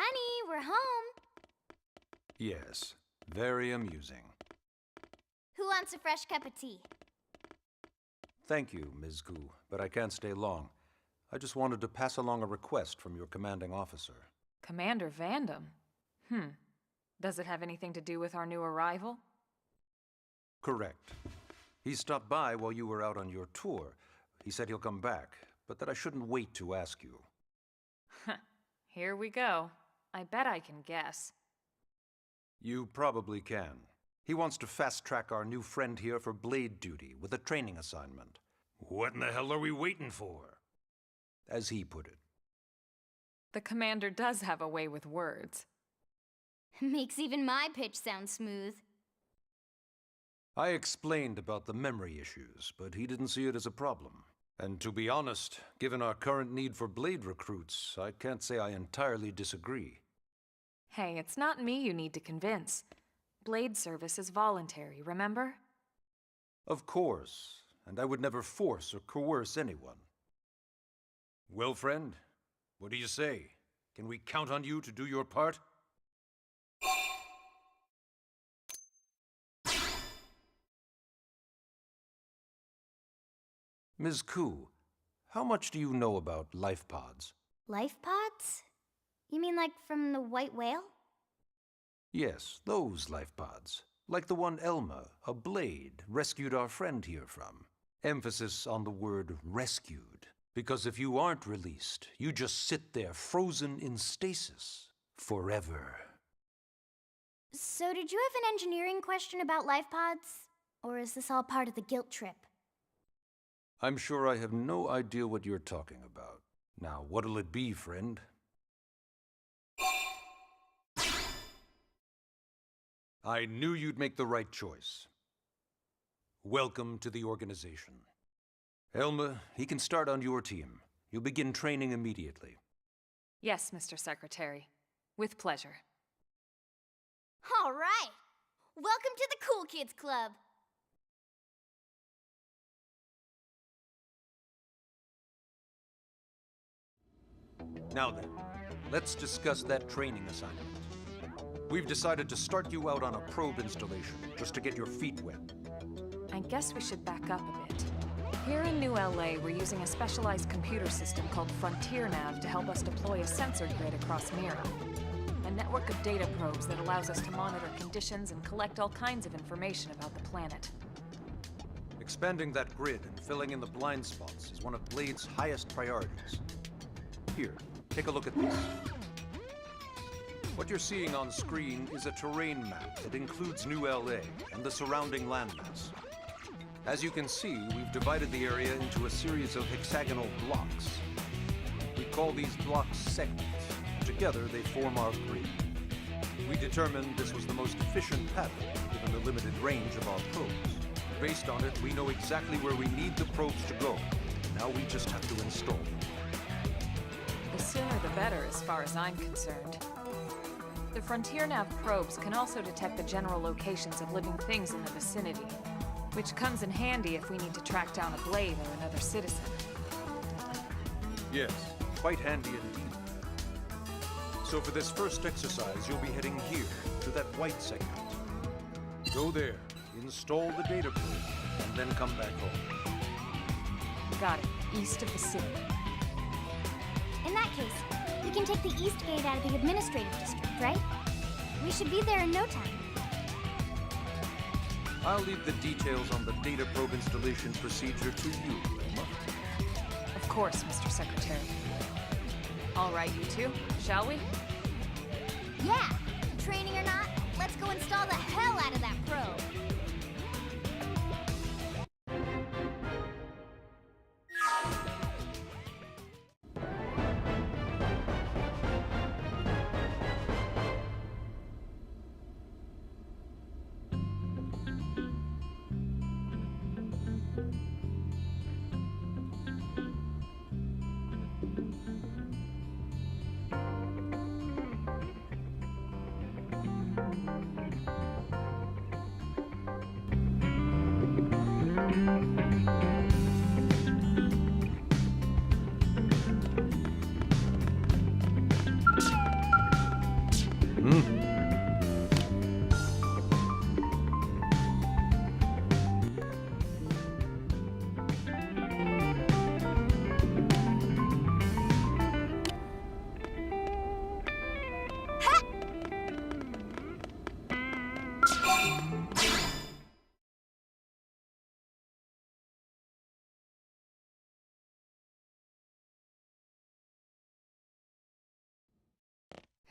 Honey, we're home. Yes, very amusing. Who wants a fresh cup of tea? Thank you, Ms. Gu, but I can't stay long. I just wanted to pass along a request from your commanding officer. Commander Vandam? Does it have anything to do with our new arrival? Correct. He stopped by while you were out on your tour. He said he'll come back, but that I shouldn't wait to ask you. Here we go. I bet I can guess. You probably can. He wants to fast-track our new friend here for blade duty with a training assignment. What in the hell are we waiting for? As he put it. The commander does have a way with words. Makes even my pitch sound smooth. I explained about the memory issues, but he didn't see it as a problem. And to be honest, given our current need for blade recruits, I can't say I entirely disagree. Hey, it's not me you need to convince. Blade service is voluntary, remember? Of course, and I would never force or coerce anyone. Well, friend, what do you say? Can we count on you to do your part? Ms. Ku, how much do you know about life pods? Life pods? You mean like from the white whale? Yes, those life pods. Like the one Elma, a blade, rescued our friend here from. Emphasis on the word rescued. Because if you aren't released, you just sit there frozen in stasis. Forever. So did you have an engineering question about life pods? Or is this all part of the guilt trip? I'm sure I have no idea what you're talking about. Now, what'll it be, friend? I knew you'd make the right choice. Welcome to the organization. Elma, he can start on your team. You'll begin training immediately. Yes, Mr. Secretary. With pleasure. All right! Welcome to the Cool Kids Club! Now then, let's discuss that training assignment. We've decided to start you out on a probe installation, just to get your feet wet. I guess we should back up a bit. Here in New LA, we're using a specialized computer system called Frontier Nav to help us deploy a sensor grid across Mira. A network of data probes that allows us to monitor conditions and collect all kinds of information about the planet. Expanding that grid and filling in the blind spots is one of Blade's highest priorities. Here, take a look at this. What you're seeing on screen is a terrain map that includes New LA and the surrounding landmass. As you can see, we've divided the area into a series of hexagonal blocks. We call these blocks segments. Together, they form our grid. We determined this was the most efficient pattern, given the limited range of our probes. Based on it, we know exactly where we need the probes to go. Now we just have to install them. The sooner the better, as far as I'm concerned. The Frontier Nav probes can also detect the general locations of living things in the vicinity, which comes in handy if we need to track down a blade or another citizen. Yes, quite handy indeed. So for this first exercise, you'll be heading here, to that white segment. Go there, install the data probe, and then come back home. Got it. East of the city. In that case, we can take the east gate out of the administrative district, right? We should be there in no time. I'll leave the details on the data probe installation procedure to you, Wilma. Of course, Mr. Secretary. All right, you two, shall we? Yeah! Training or not, let's go install the hell out of that probe!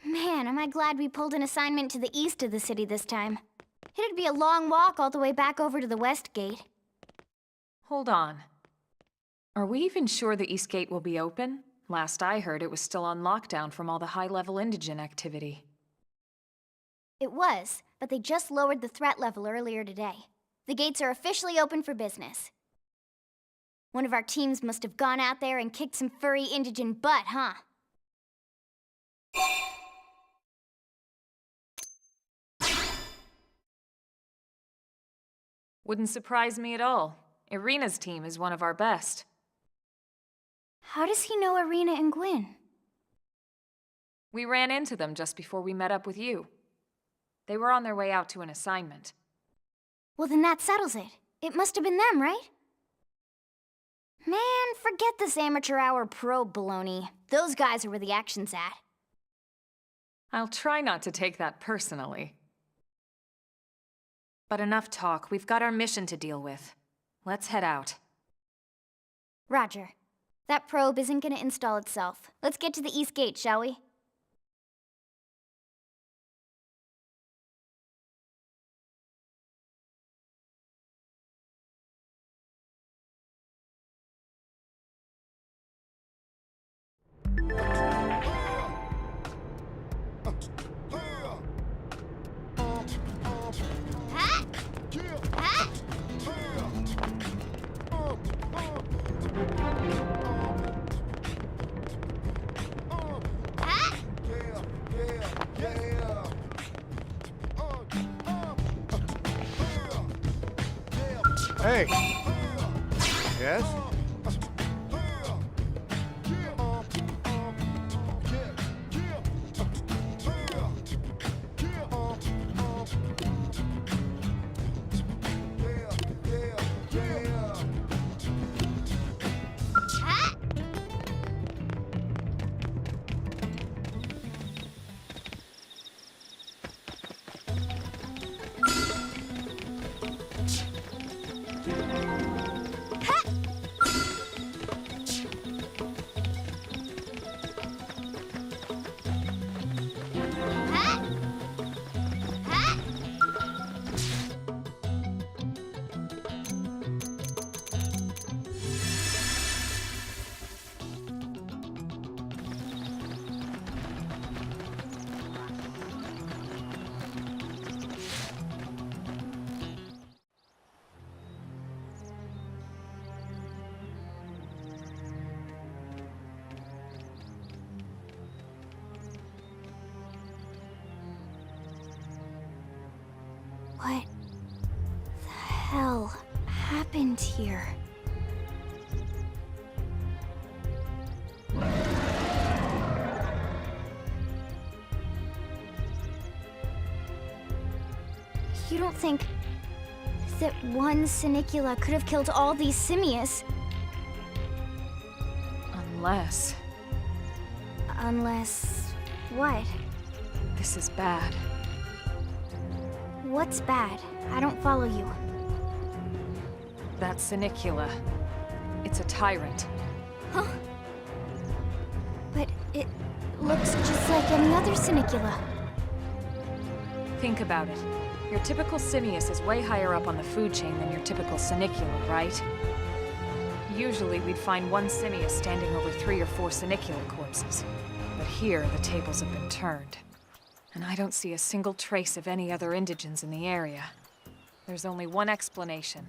Man, am I glad we pulled an assignment to the east of the city this time. It'd be a long walk all the way back over to the west gate. Hold on. Are we even sure the East Gate will be open? Last I heard, it was still on lockdown from all the high-level indigent activity. It was, but they just lowered the threat level earlier today. The gates are officially open for business. One of our teams must have gone out there and kicked some furry indigent butt, huh? Wouldn't surprise me at all. Irina's team is one of our best. How does he know Irina and Gwyn? We ran into them just before we met up with you. They were on their way out to an assignment. Well, then that settles it. It must have been them, right? Man, forget this amateur hour probe baloney. Those guys are where the action's at. I'll try not to take that personally. But enough talk. We've got our mission to deal with. Let's head out. Roger. That probe isn't gonna install itself. Let's get to the East Gate, shall we? Hey. Yes? What the hell happened here? You don't think that one Sinicula could have killed all these simius? Unless... what? This is bad. What's bad? I don't follow you. That Sinicula. It's a tyrant. Huh? But it looks just like any other Sinicula. Think about it. Your typical simius is way higher up on the food chain than your typical Sinicula, right? Usually we'd find one simius standing over 3 or 4 Sinicula corpses. But here, the tables have been turned. And I don't see a single trace of any other indigents in the area. There's only one explanation.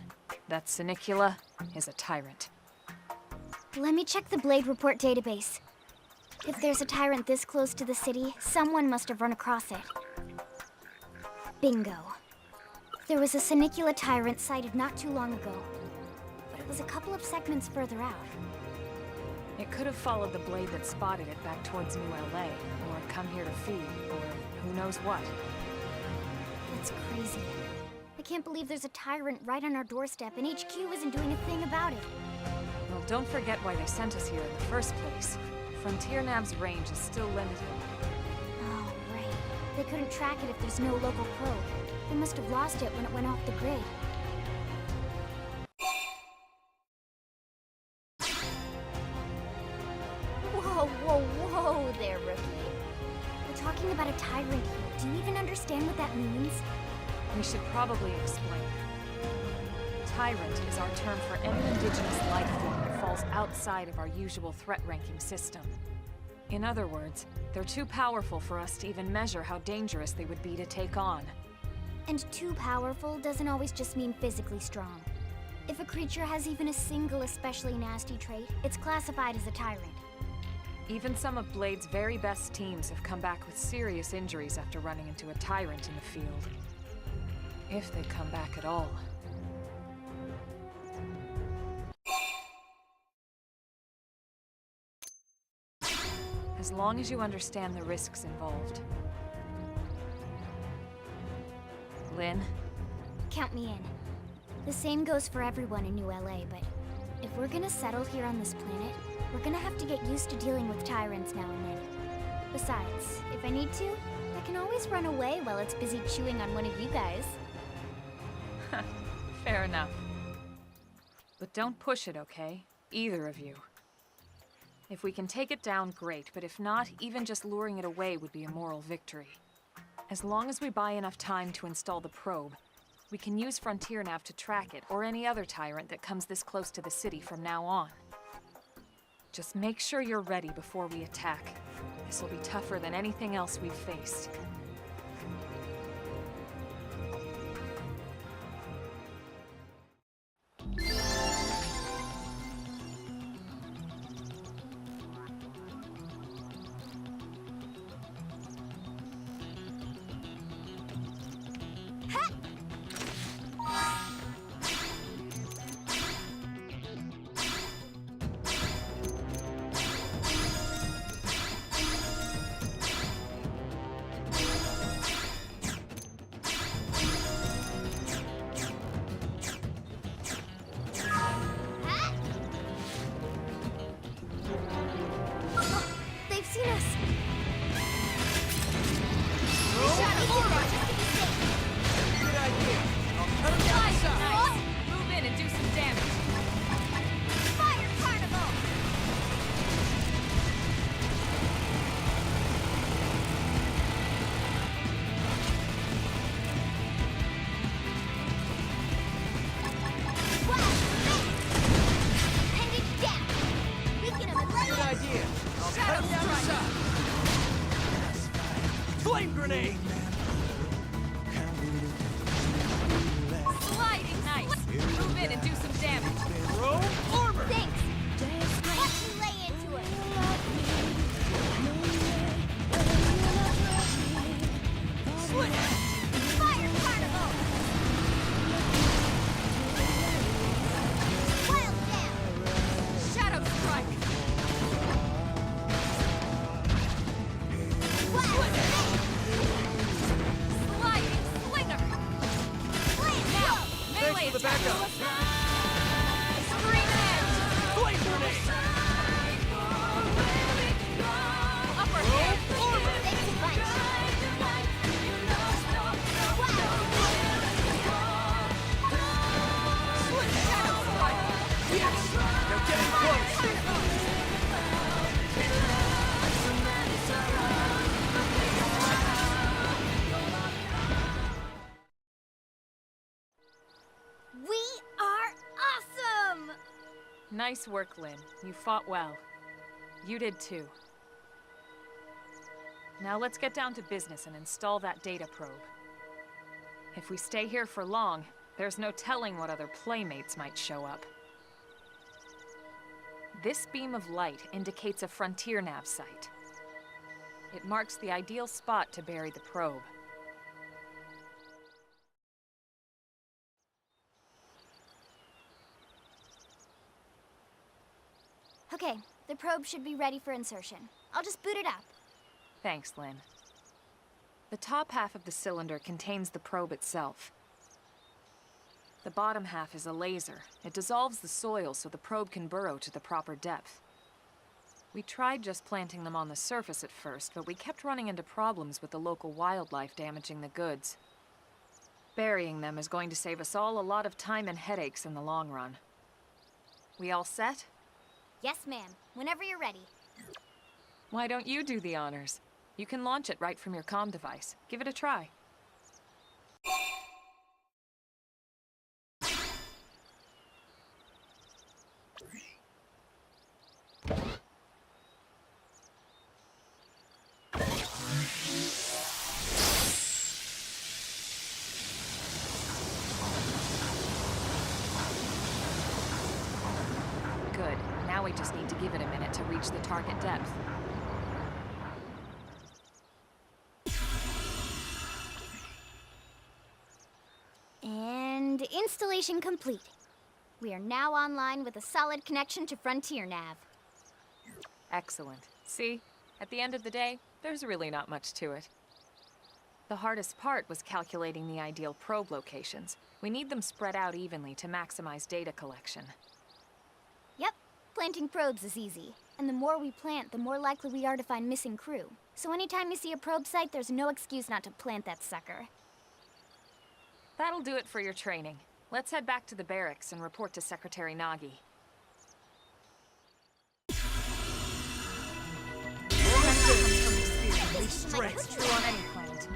That Sinicula is a tyrant. Let me check the Blade Report database. If there's a tyrant this close to the city, someone must have run across it. Bingo. There was a Sinicula tyrant sighted not too long ago, but it was a couple of segments further out. It could have followed the blade that spotted it back towards New LA, or come here to feed, or who knows what. That's crazy. I can't believe there's a tyrant right on our doorstep and HQ isn't doing a thing about it. Well, don't forget why they sent us here in the first place. Frontier Nav's range is still limited. Oh, right. They couldn't track it if there's no local probe. They must have lost it when it went off the grid. Whoa there, rookie. We're talking about a tyrant here. Do you even understand what that means? We should probably explain. Tyrant is our term for any indigenous life form that falls outside of our usual threat ranking system. In other words, they're too powerful for us to even measure how dangerous they would be to take on. And too powerful doesn't always just mean physically strong. If a creature has even a single especially nasty trait, it's classified as a tyrant. Even some of Blade's very best teams have come back with serious injuries after running into a tyrant in the field. If they come back at all. As long as you understand the risks involved. Lynn? Count me in. The same goes for everyone in New LA, but if we're gonna settle here on this planet, we're gonna have to get used to dealing with tyrants now and then. Besides, if I need to, I can always run away while it's busy chewing on one of you guys. Fair enough. But don't push it, okay? Either of you. If we can take it down, great, but if not, even just luring it away would be a moral victory. As long as we buy enough time to install the probe, we can use Frontier Nav to track it, or any other tyrant that comes this close to the city from now on. Just make sure you're ready before we attack. This will be tougher than anything else we've faced. They've seen us! Good idea. I'll cut him down the Nice! Move in and do some damage. Fire Carnival! Good idea. I'll cut him down the side. Flame grenade! Sliding! Nice! Move in and do some damage. Throw armor! Thanks! Watch me lay into it! Slit! Fire Carnival! Wild down! Shadow strike! Wild down! Sliding slinger! Flame Now! throw! Melee Thanks for the attack! backup. Scream edge! Flame grenade! Upper hand! Thanks a bunch! Shadow strike! Yes! They're getting close! We are awesome! Nice work, Lynn. You fought well. You did too. Now let's get down to business and install that data probe. If we stay here for long, there's no telling what other playmates might show up. This beam of light indicates a Frontier Nav site. It marks the ideal spot to bury the probe. Okay, the probe should be ready for insertion. I'll just boot it up. Thanks, Lynn. The top half of the cylinder contains the probe itself. The bottom half is a laser. It dissolves the soil so the probe can burrow to the proper depth. We tried just planting them on the surface at first, but we kept running into problems with the local wildlife damaging the goods. Burying them is going to save us all a lot of time and headaches in the long run. We all set? Yes, ma'am. Whenever you're ready. Why don't you do the honors? You can launch it right from your comm device. Give it a try. Good. Now we just need to give it a minute to reach the target depth. And installation complete. We are now online with a solid connection to Frontier Nav. Excellent. See? At the end of the day, there's really not much to it. The hardest part was calculating the ideal probe locations. We need them spread out evenly to maximize data collection. Yep, planting probes is easy. And the more we plant, the more likely we are to find missing crew. So anytime you see a probe site, there's no excuse not to plant that sucker. That'll do it for your training. Let's head back to the barracks and report to Secretary Nagi. Strength. True on any planet.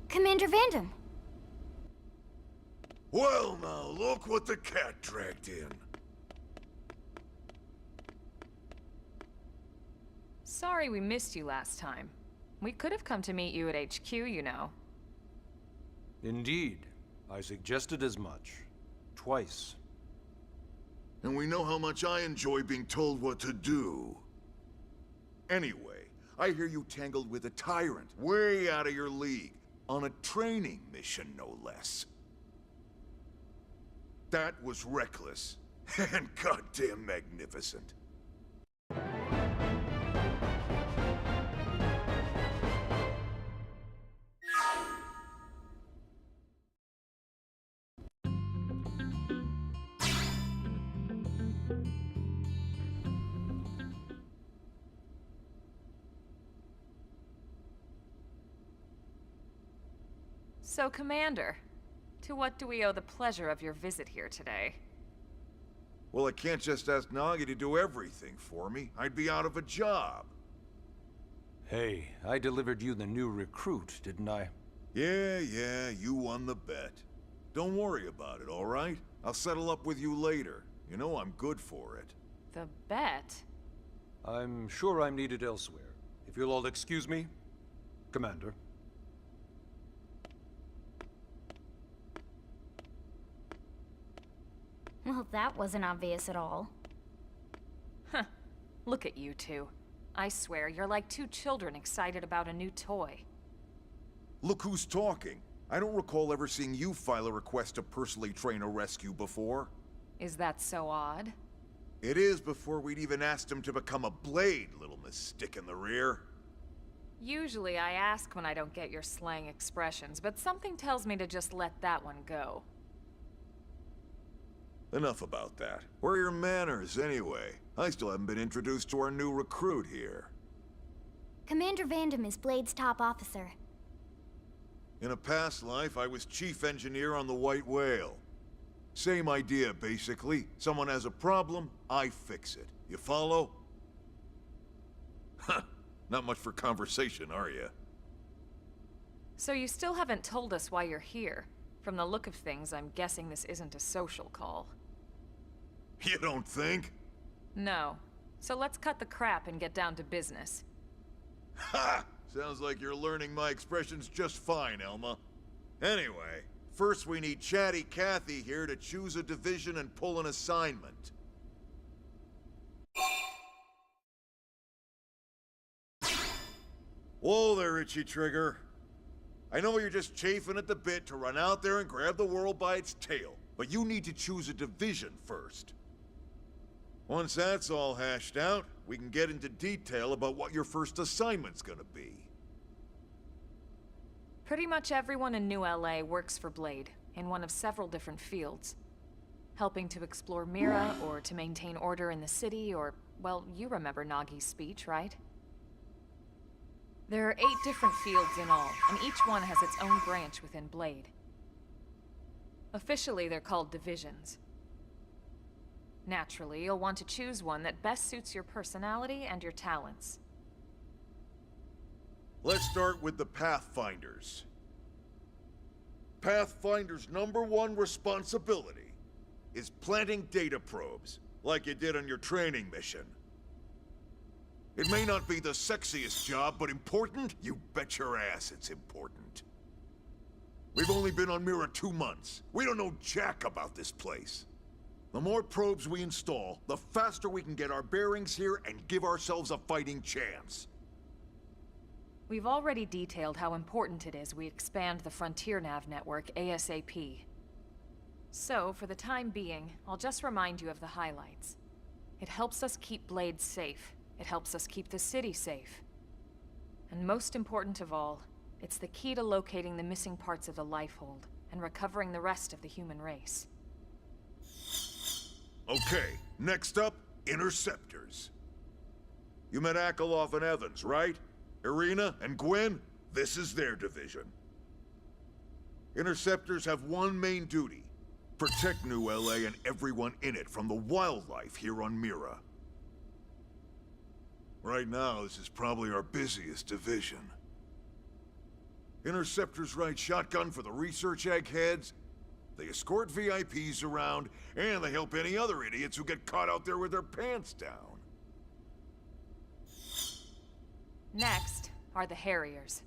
Commander Vandam. Well, now, look what the cat dragged in. Sorry we missed you last time. We could have come to meet you at HQ, you know. Indeed. I suggested as much. Twice. And we know how much I enjoy being told what to do. Anyway, I hear you tangled with a tyrant, way out of your league, on a training mission, no less. That was reckless, and goddamn magnificent. So, Commander, to what do we owe the pleasure of your visit here today? Well, I can't just ask Nagi to do everything for me. I'd be out of a job. Hey, I delivered you the new recruit, didn't I? Yeah, you won the bet. Don't worry about it, all right? I'll settle up with you later. You know I'm good for it. The bet? I'm sure I'm needed elsewhere. If you'll all excuse me, Commander. Well, that wasn't obvious at all. Huh. Look at you two. I swear, you're like two children excited about a new toy. Look who's talking. I don't recall ever seeing you file a request to personally train a rescue before. Is that so odd? It is before we'd even asked him to become a blade, little Miss Stick in the Rear. Usually I ask when I don't get your slang expressions, but something tells me to just let that one go. Enough about that. Where are your manners, anyway? I still haven't been introduced to our new recruit here. Commander Vandam is Blade's top officer. In a past life, I was chief engineer on the White Whale. Same idea, basically. Someone has a problem, I fix it. You follow? Huh. Not much for conversation, are you? So you still haven't told us why you're here. From the look of things, I'm guessing this isn't a social call. You don't think? No. So let's cut the crap and get down to business. Ha! Sounds like you're learning my expressions just fine, Elma. Anyway, first we need Chatty Cathy here to choose a division and pull an assignment. Whoa there, Itchy Trigger. I know you're just chafing at the bit to run out there and grab the world by its tail, but you need to choose a division first. Once that's all hashed out, we can get into detail about what your first assignment's gonna be. Pretty much everyone in New LA works for Blade, in one of several different fields. Helping to explore Mira, or to maintain order in the city, or, well, you remember Nagi's speech, right? There are 8 different fields in all, and each one has its own branch within Blade. Officially, they're called divisions. Naturally, you'll want to choose one that best suits your personality and your talents. Let's start with the Pathfinders. Pathfinder's #1 responsibility is planting data probes, like you did on your training mission. It may not be the sexiest job, but important? You bet your ass it's important. We've only been on Mira 2 months. We don't know jack about this place. The more probes we install, the faster we can get our bearings here and give ourselves a fighting chance. We've already detailed how important it is we expand the Frontier Nav network ASAP. So, for the time being, I'll just remind you of the highlights. It helps us keep Blade safe. It helps us keep the city safe. And most important of all, it's the key to locating the missing parts of the Lifehold and recovering the rest of the human race. Okay, next up, Interceptors. You met Akalov and Evans, right? Irina and Gwen? This is their division. Interceptors have one main duty: protect New LA and everyone in it from the wildlife here on Mira. Right now, this is probably our busiest division. Interceptors ride shotgun for the research eggheads, they escort VIPs around, and they help any other idiots who get caught out there with their pants down. Next are the Harriers.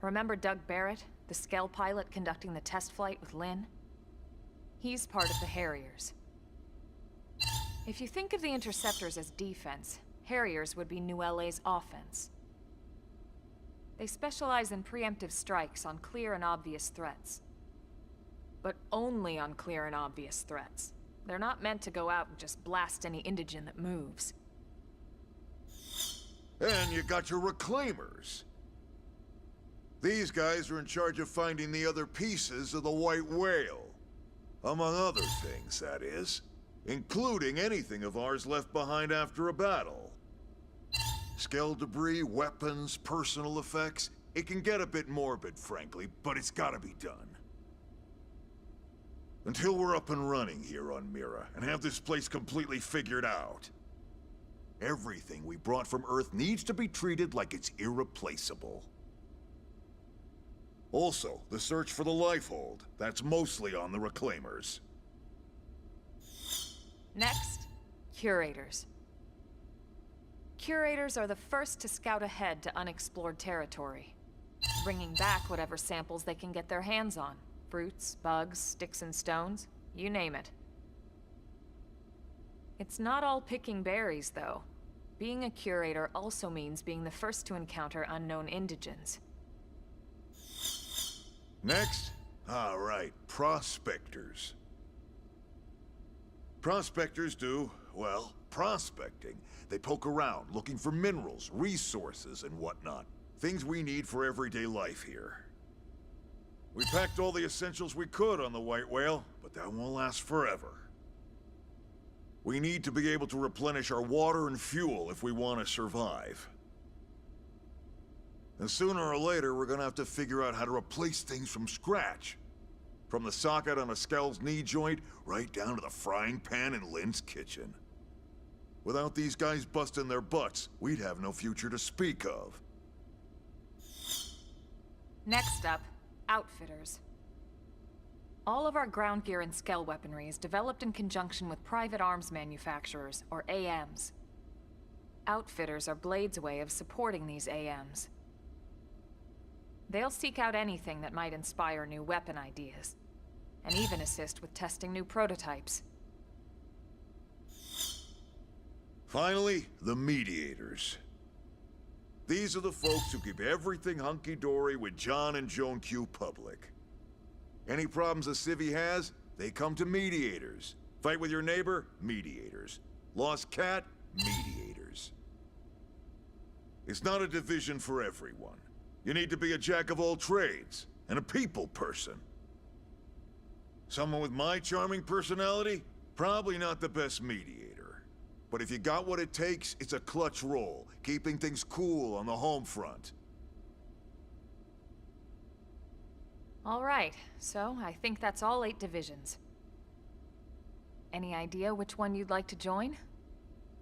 Remember Doug Barrett, the Skell pilot conducting the test flight with Lynn? He's part of the Harriers. If you think of the Interceptors as defense, Harriers would be New LA's offense. They specialize in preemptive strikes on clear and obvious threats. But only on clear and obvious threats. They're not meant to go out and just blast any indigene that moves. And you got your Reclaimers. These guys are in charge of finding the other pieces of the White Whale. Among other things, that is. Including anything of ours left behind after a battle. Skell debris, weapons, personal effects. It can get a bit morbid, frankly, but it's gotta be done. Until we're up and running here on Mira, and have this place completely figured out. Everything we brought from Earth needs to be treated like it's irreplaceable. Also, the search for the Lifehold. That's mostly on the Reclaimers. Next, Curators. Curators are the first to scout ahead to unexplored territory, bringing back whatever samples they can get their hands on. Fruits, bugs, sticks and stones, you name it. It's not all picking berries, though. Being a curator also means being the first to encounter unknown indigens. Next? All right, prospectors. Prospectors do, well, prospecting. They poke around, looking for minerals, resources, and whatnot. Things we need for everyday life here. We packed all the essentials we could on the White Whale, but that won't last forever. We need to be able to replenish our water and fuel if we want to survive. And sooner or later, we're gonna have to figure out how to replace things from scratch. From the socket on a Skell's knee joint, right down to the frying pan in Lynn's kitchen. Without these guys busting their butts, we'd have no future to speak of. Next up, outfitters. All of our ground gear and Skell weaponry is developed in conjunction with private arms manufacturers, or AMs. Outfitters are Blade's way of supporting these AMs. They'll seek out anything that might inspire new weapon ideas, and even assist with testing new prototypes. Finally, the mediators. These are the folks who keep everything hunky-dory with John and Joan Q public. Any problems a civvy has, they come to mediators. Fight with your neighbor? Mediators. Lost cat? Mediators. It's not a division for everyone. You need to be a jack of all trades, and a people person. Someone with my charming personality? Probably not the best mediator. But if you got what it takes, it's a clutch role, keeping things cool on the home front. All right, so I think that's all 8 divisions. Any idea which one you'd like to join?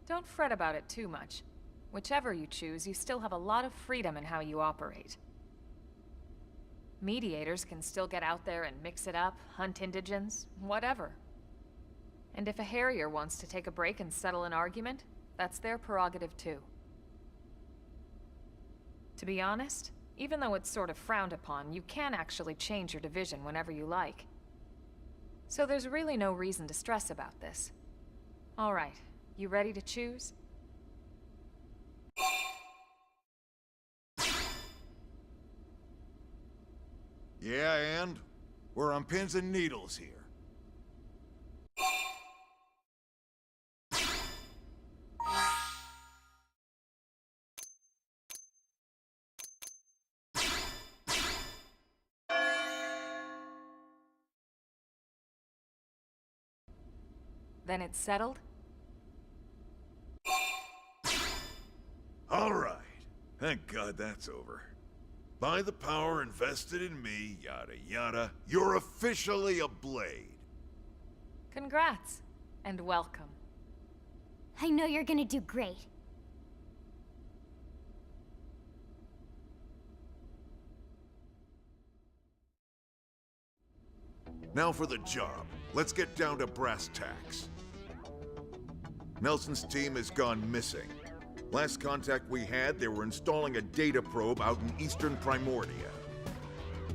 Don't fret about it too much. Whichever you choose, you still have a lot of freedom in how you operate. Mediators can still get out there and mix it up, hunt indigens, whatever. And if a Harrier wants to take a break and settle an argument, that's their prerogative too. To be honest, even though it's sort of frowned upon, you can actually change your division whenever you like. So there's really no reason to stress about this. All right, you ready to choose? Yeah, and? We're on pins and needles here. Then it's settled? All right. Thank God that's over. By the power invested in me, yada yada, you're officially a Blade. Congrats, and welcome. I know you're gonna do great. Now for the job. Let's get down to brass tacks. Nelson's team has gone missing. Last contact we had, they were installing a data probe out in eastern Primordia.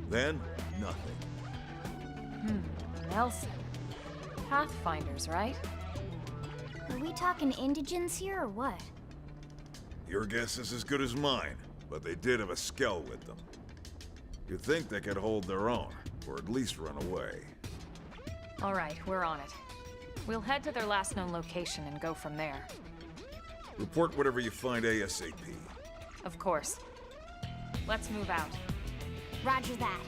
Then, nothing. Nelson. Pathfinders, right? Are we talking indigens here or what? Your guess is as good as mine, but they did have a Skell with them. You'd think they could hold their own, or at least run away. All right, we're on it. We'll head to their last known location and go from there. Report whatever you find ASAP. Of course. Let's move out. Roger that.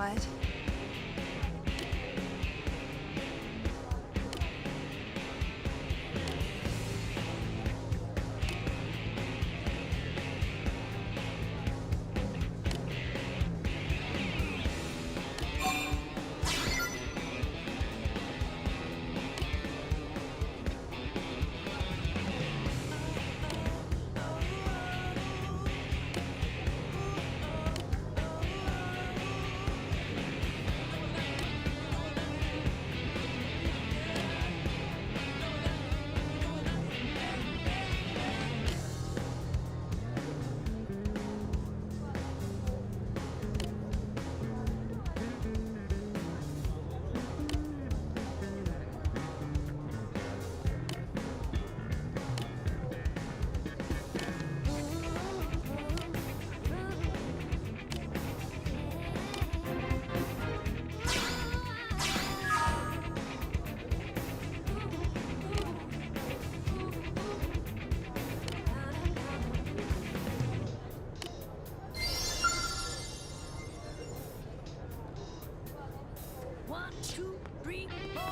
quiet.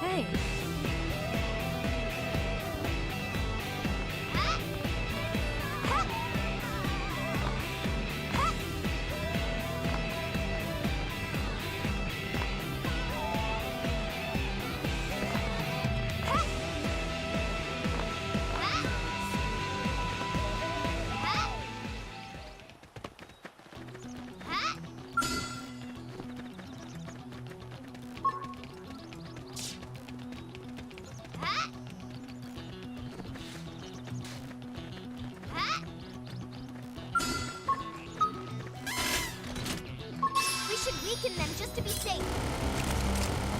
Hey. We should weaken them just to be safe.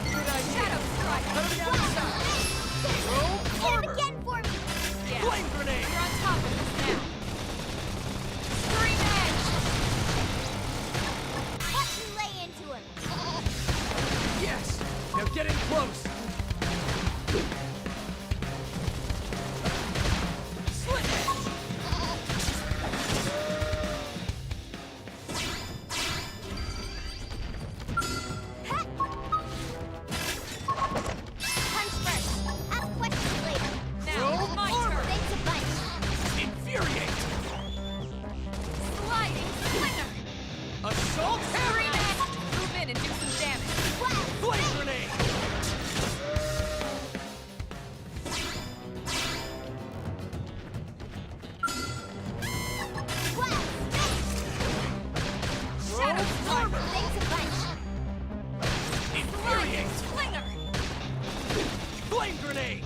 Good idea. Shadow strike. Coming down the side. Throw Hit him armor. again for me. Yeah. Flame grenade. You're on top of us now. Scream edge! Watch me lay into him. Yes. Now get in close. Slit edge. Punch first. Ask questions later. Now, my turn. Thanks a bunch. Infuriate. Sliding slinger! Assault Scream hammer. edge! Move in and do some damage. Flame grenade. Shadow strike! Thanks a bunch. Infuriate. Slinger! Flame grenade.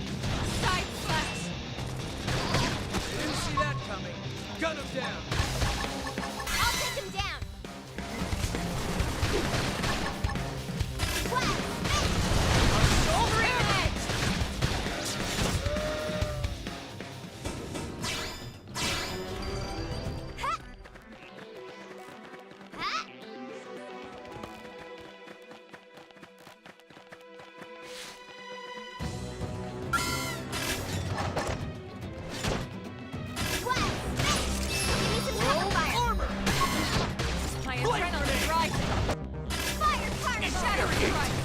Side slash! Didn't see that coming. Gun him down. I'll take him down. Assault Scream hammer. edge! Armor. My Flame adrenaline grenade. rising. Fire carnage. Shadow Infuriate. strike!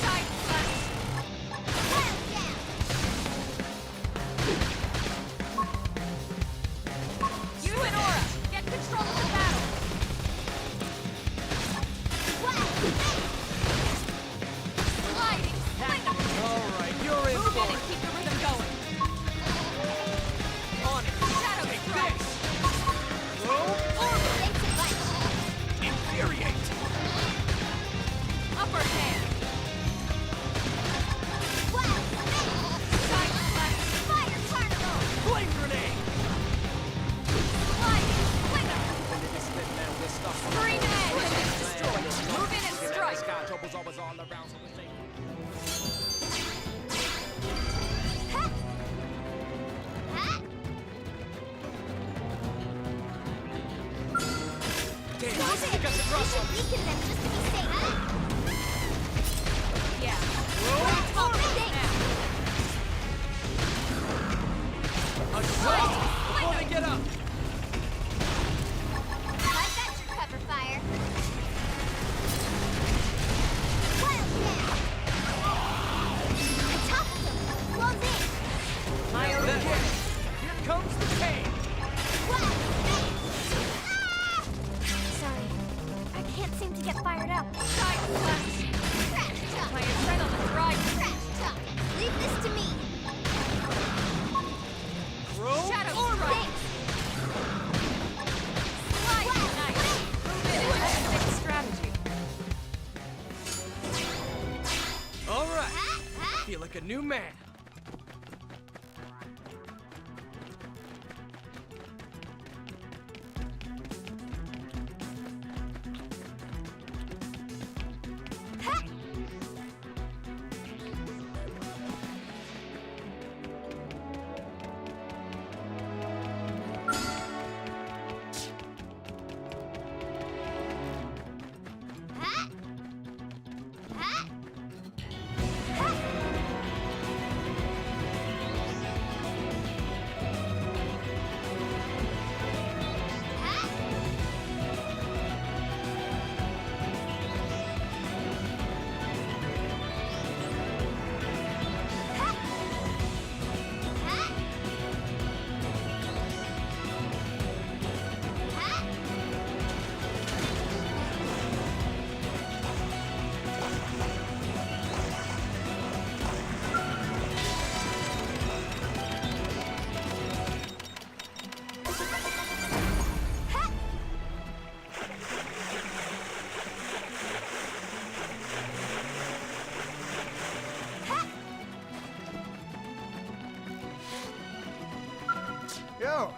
Side slash! Well down. Use an aura! Get control of the battle! Sliding slinger! All right, you're in Move for in and it. keep the rhythm going. On it. Shadow Take strike! this. Throw armor. Thanks a bunch. Infuriate. Upper hand! Side slash! Fire carnival. Flame grenade. Sliding slinger! Scream edge! Destroyed! Move in and strike! Damn, Stop you it. got the We drop should on. weaken them just to be safe. Yeah. Throw Top armor. it now! Assault. Before they get up. Punch comes the pain! Sorry. I can't seem to get fired up. Side slash! Trash talk! My adrenaline drives. Trash talk! Leave this to me! Throw Shadow armor! Thanks! Slide! Nice! Big strategy. Alright, feel like a new man. Yo!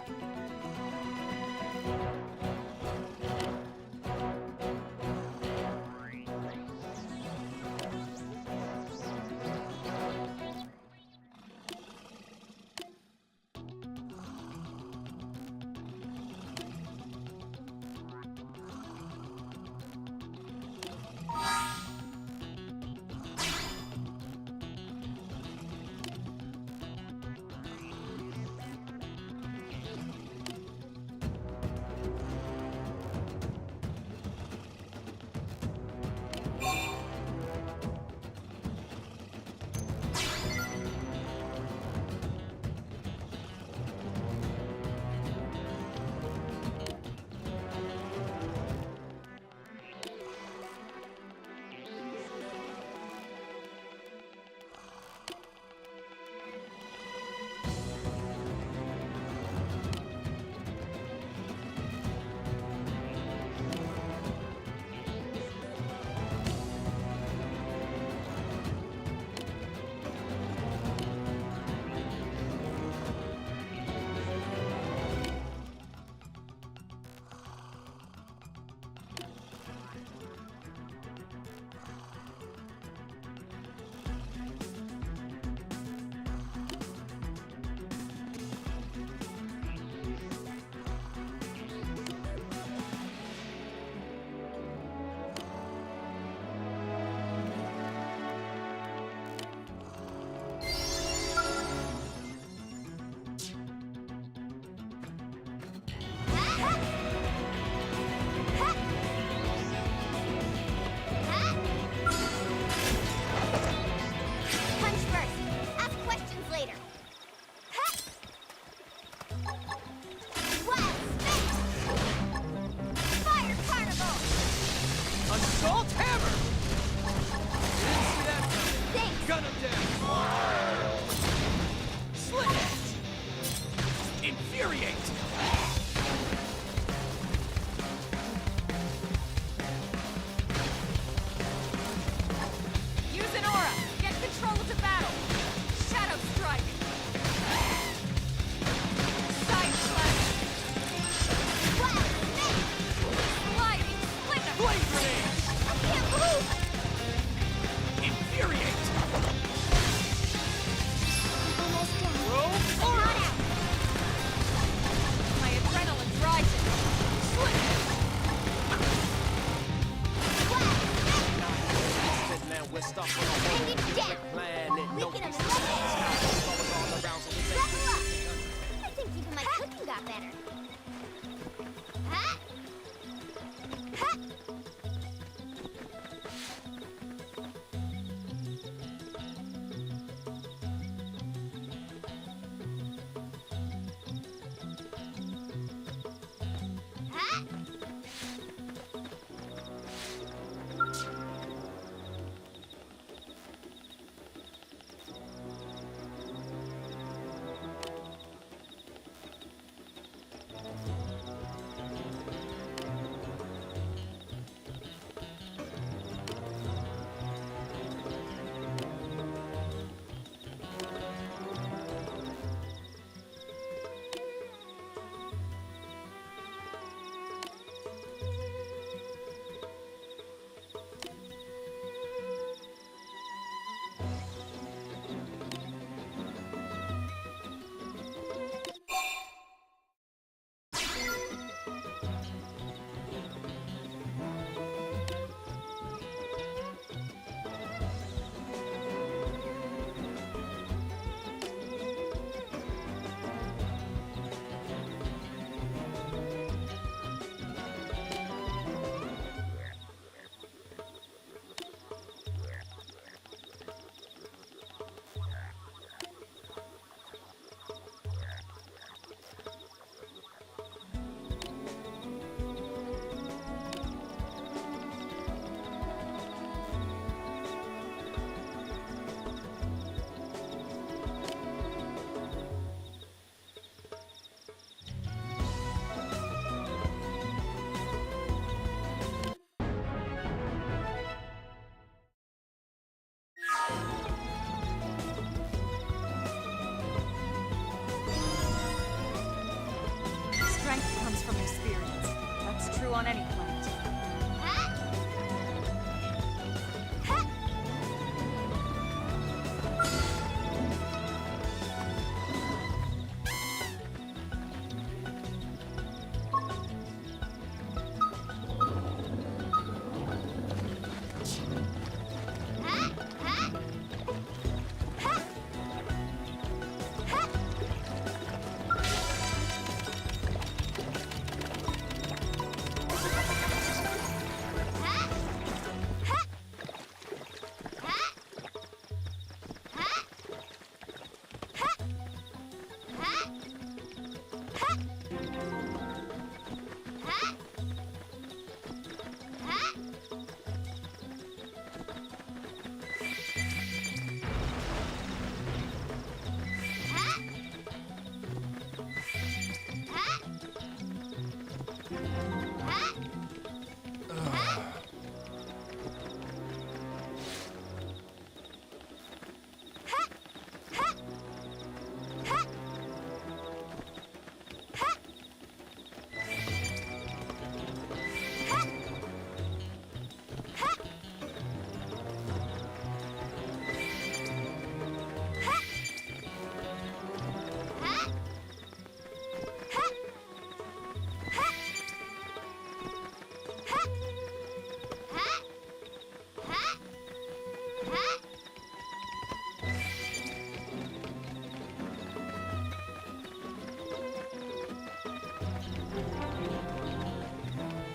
on any planet.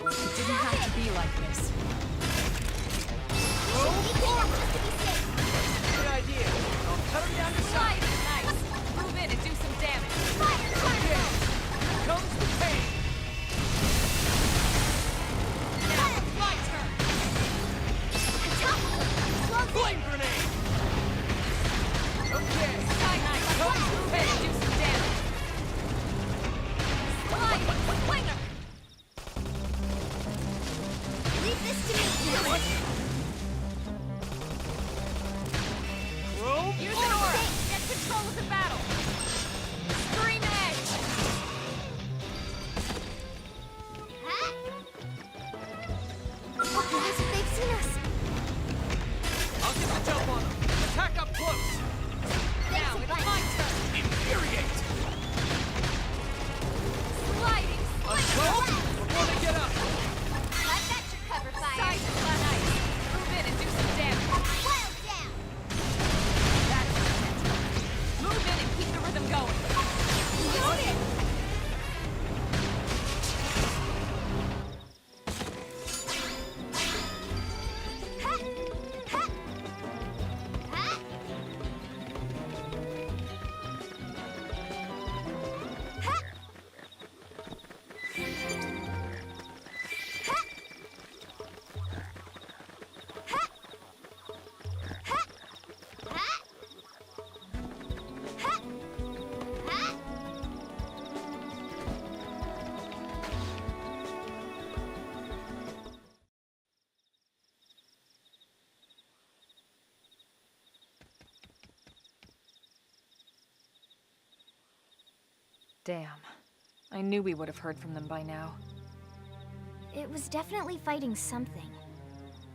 It didn't have to be like this. Good idea. I'll cut him down to Slide size. is nice. Move in and do some damage. Okay. Here comes the pain. Now it's my turn. Flame grenade. Okay. Side nice. Move in and do some damage. Slide. Slinger. Leave this to me. Rope. Use an aura. Get control of the battle. Scream edge. They've seen us. I'll get the jump on him. Attack up close. Now it's my turn. Infuriate. Sliding. Uncle, before they get up. I've got your cover fire. Side is on ice. Move in and do some damage. Wild down. That's it. Move in and keep the rhythm going. Got it. Damn. I knew we would have heard from them by now. It was definitely fighting something.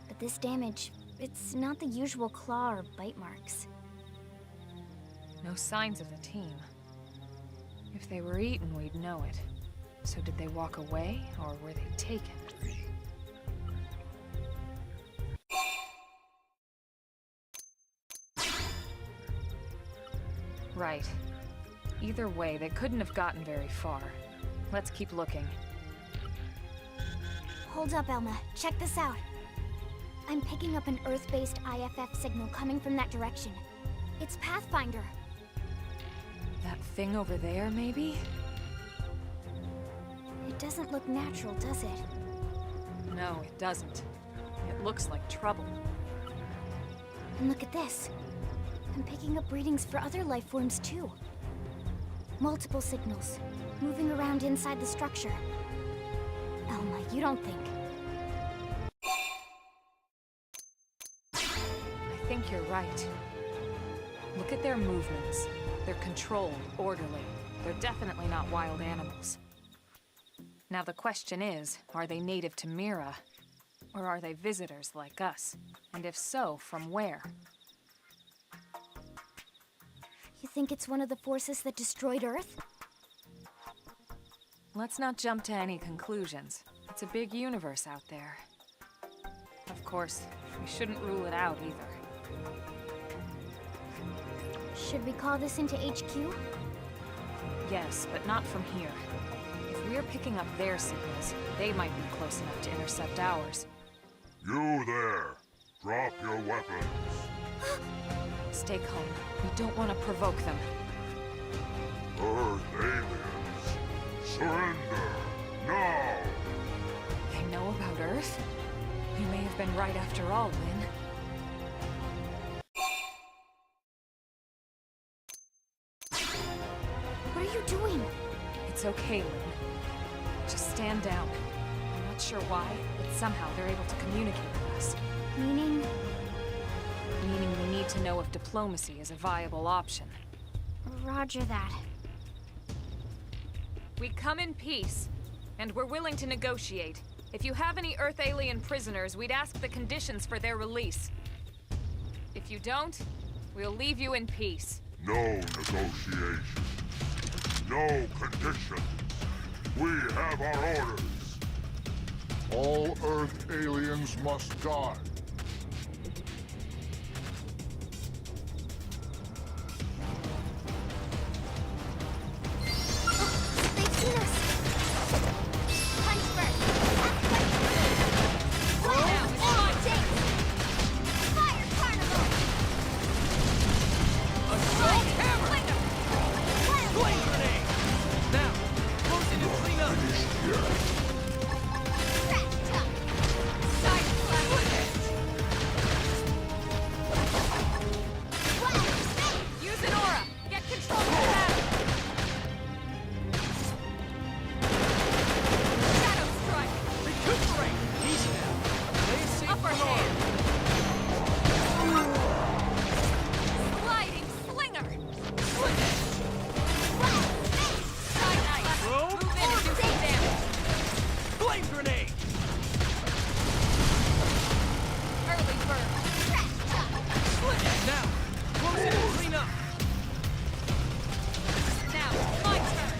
But this damage, it's not the usual claw or bite marks. No signs of the team. If they were eaten, we'd know it. So did they walk away, or were they taken? Right. Either way, they couldn't have gotten very far. Let's keep looking. Hold up, Elma. Check this out. I'm picking up an Earth-based IFF signal coming from that direction. It's Pathfinder. That thing over there, maybe? It doesn't look natural, does it? No, it doesn't. It looks like trouble. And look at this. I'm picking up readings for other life forms, too. Multiple signals, moving around inside the structure. Elma, you don't think... I think you're right. Look at their movements. They're controlled, orderly. They're definitely not wild animals. Now the question is, are they native to Mira? Or are they visitors like us? And if so, from where? You think it's one of the forces that destroyed Earth? Let's not jump to any conclusions. It's a big universe out there. Of course, we shouldn't rule it out either. Should we call this into HQ? Yes, but not from here. If we're picking up their signals, they might be close enough to intercept ours. You there! Drop your weapons! Stay calm. We don't want to provoke them. Earth aliens! Surrender! Now! They know about Earth? You may have been right after all, Lynn. What are you doing? It's okay, Lynn. Just stand down. I'm not sure why, but somehow they're able to communicate with us. Meaning? Meaning we need to know if diplomacy is a viable option. Roger that. We come in peace, and we're willing to negotiate. If you have any Earth alien prisoners, we'd ask the conditions for their release. If you don't, we'll leave you in peace. No negotiation. No conditions. We have our orders. All Earth aliens must die. They've seen us! Punch first! Fire Carnival! Assault hammer! Flame grenade! Now, close in and clean up! Crash chuck! Side blast! Use an aura! Get control of the battle! Shadow strike! Recuperate! Easy now. Play it safe Upper for long. hand! Sliding slinger! Side knife! Throw Move in and do some damage! Flame grenade! Early burn! Now, close in and clean up! Now, my turn!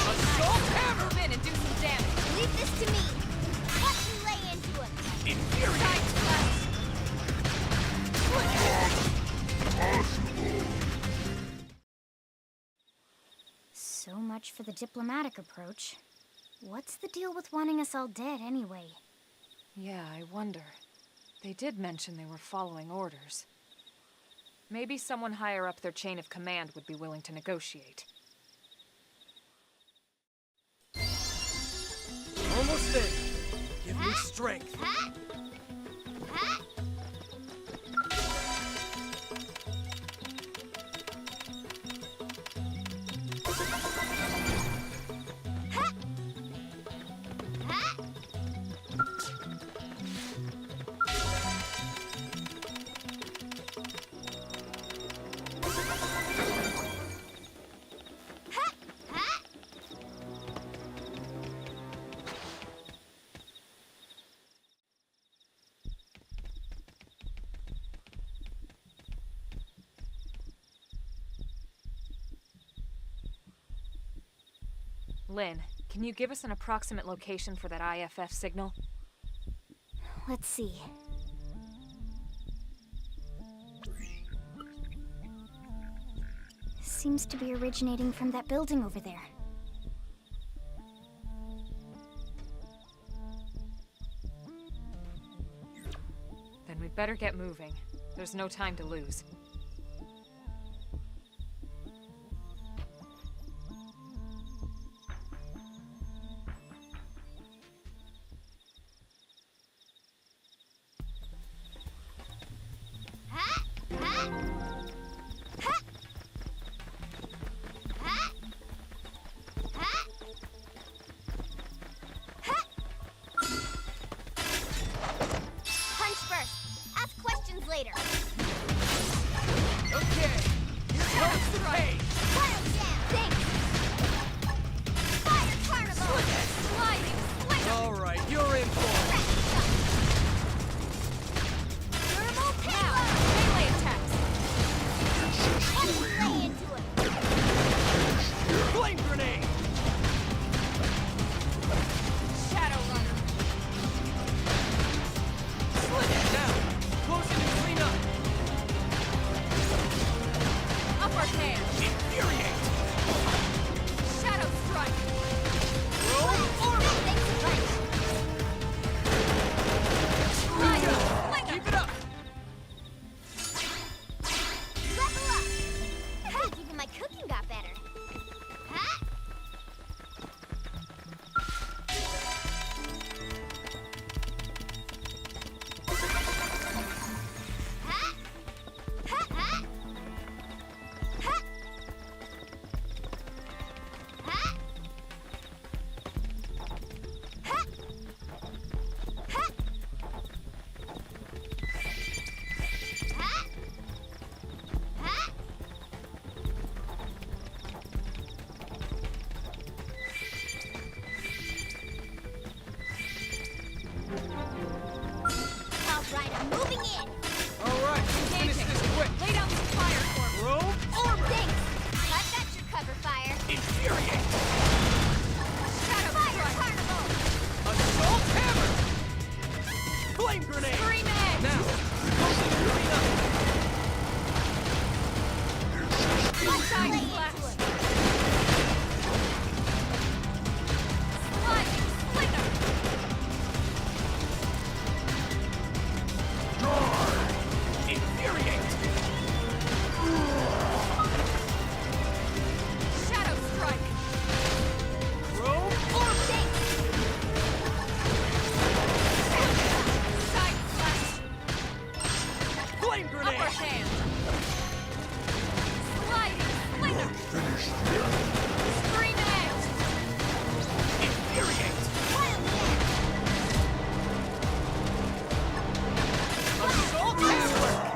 Assault hammer! Move in and do some damage! Leave this to me! Watch me lay into him! Infuriate! So much for the diplomatic approach. What's the deal with wanting us all dead anyway? Yeah, I wonder. They did mention they were following orders. Maybe someone higher up their chain of command would be willing to negotiate. Almost there. Give me strength. Lynn, can you give us an approximate location for that IFF signal? Let's see. Seems to be originating from that building over there. Then we'd better get moving. There's no time to lose. Punch first! Ask questions later! Okay, here comes the pain! Wild jam! Thanks! Upper hand. Infuriate! Shadow strike. Roll armor! Thanks a bunch. Keep it up! Level up! Hey, even my cooking got better. Ha! Ha! Ha! Ha! Ha! Ha! Ha! Ha! Ha! Ha! All right, I'm moving in. Alright, finish this quick! Lay down some fire for me. Roll armor! Thanks. I've got your cover fire. Infuriate! Shadow Fire strike. carnival. Assault hammer! Flame grenade! Scream edge. Now, closing arena! Side Lay slash. into it. Sliding slinger. Infuriate! Shadow strike. Roll armor! Side slash. Flame grenade! Upper hand. Sliding slinger. Scream edge. Infuriate! Assault hammer!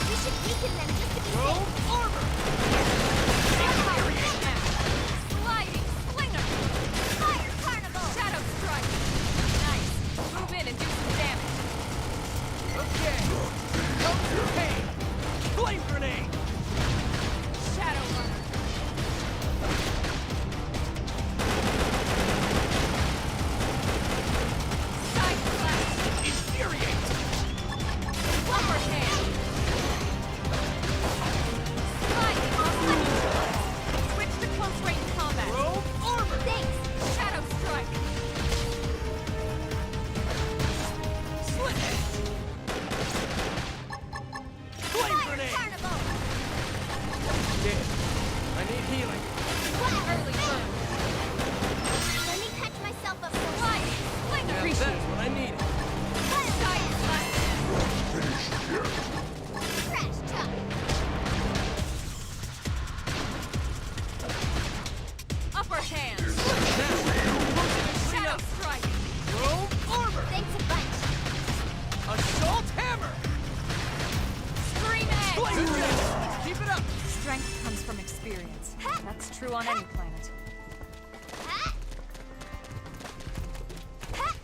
We should weaken them just to be Roll safe. armor! Sliding slinger. Fire carnival. Shadow strike. Nice. Move in and do some damage. Okay! Counter pain! Flame grenade! Shadow runner. Side slash. Infuriate! Upper hand. Sliding slinger. Switch to close range combat. Roll armor! Thanks. Shadow strike. Slit edge! Flame Fire grenade! carnival. Dead. I need healing. Early burn. Let me catch myself up. Sliding slinger. Now that's what I needed. Side slash. Crash chunk. Upper hand. Now, Shadow strike. roll armor! Thanks a bunch. Assault hammer! Scream edge. Flame grenade! Keep it up! Strength comes from experience. That's true on any planet. Ha! Ha!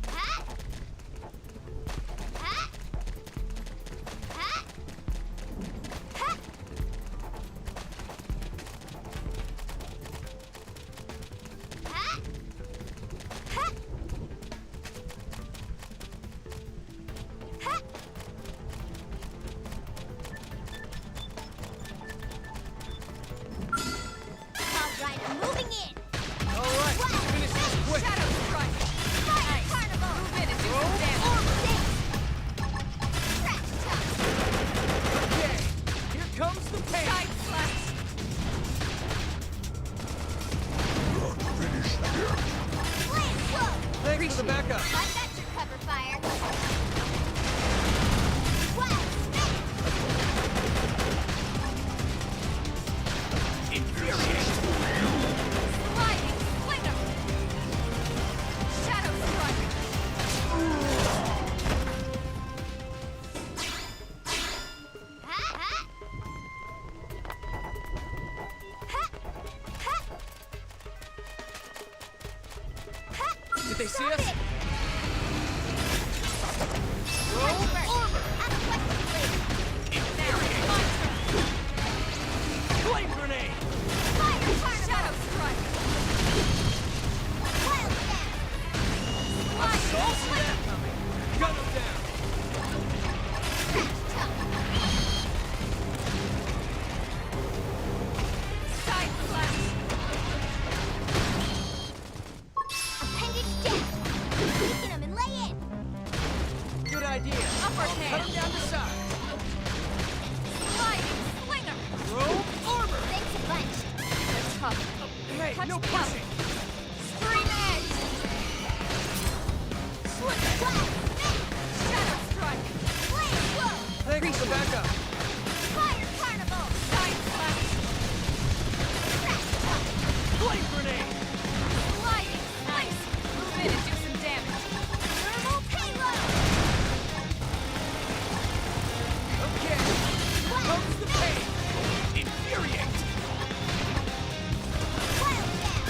Ha! Ha! they see us? Stop it! Throw armor! Now, my turn. Flame grenade! Fire Carnival! Shadow strike. Wild Stab! I saw that coming! Gun them down! Side slash. Appendage death! Weaken him and lay in! Good idea. Upper I'll cut hand. them down to size. Sliding slinger. Throw armor! Thanks a bunch. That's tough. Hey, Touch no me up. pushing! Scream edge. Wild Smash! Shadow strike. Flame Blow! Thanks for the backup. Fire Carnival! Side slash. Crash Chuck! Flame grenade! Sliding. Nice. Move in and do some damage. Thermal Payload! Okay, here comes the pain! Infuriate! Wild Stab!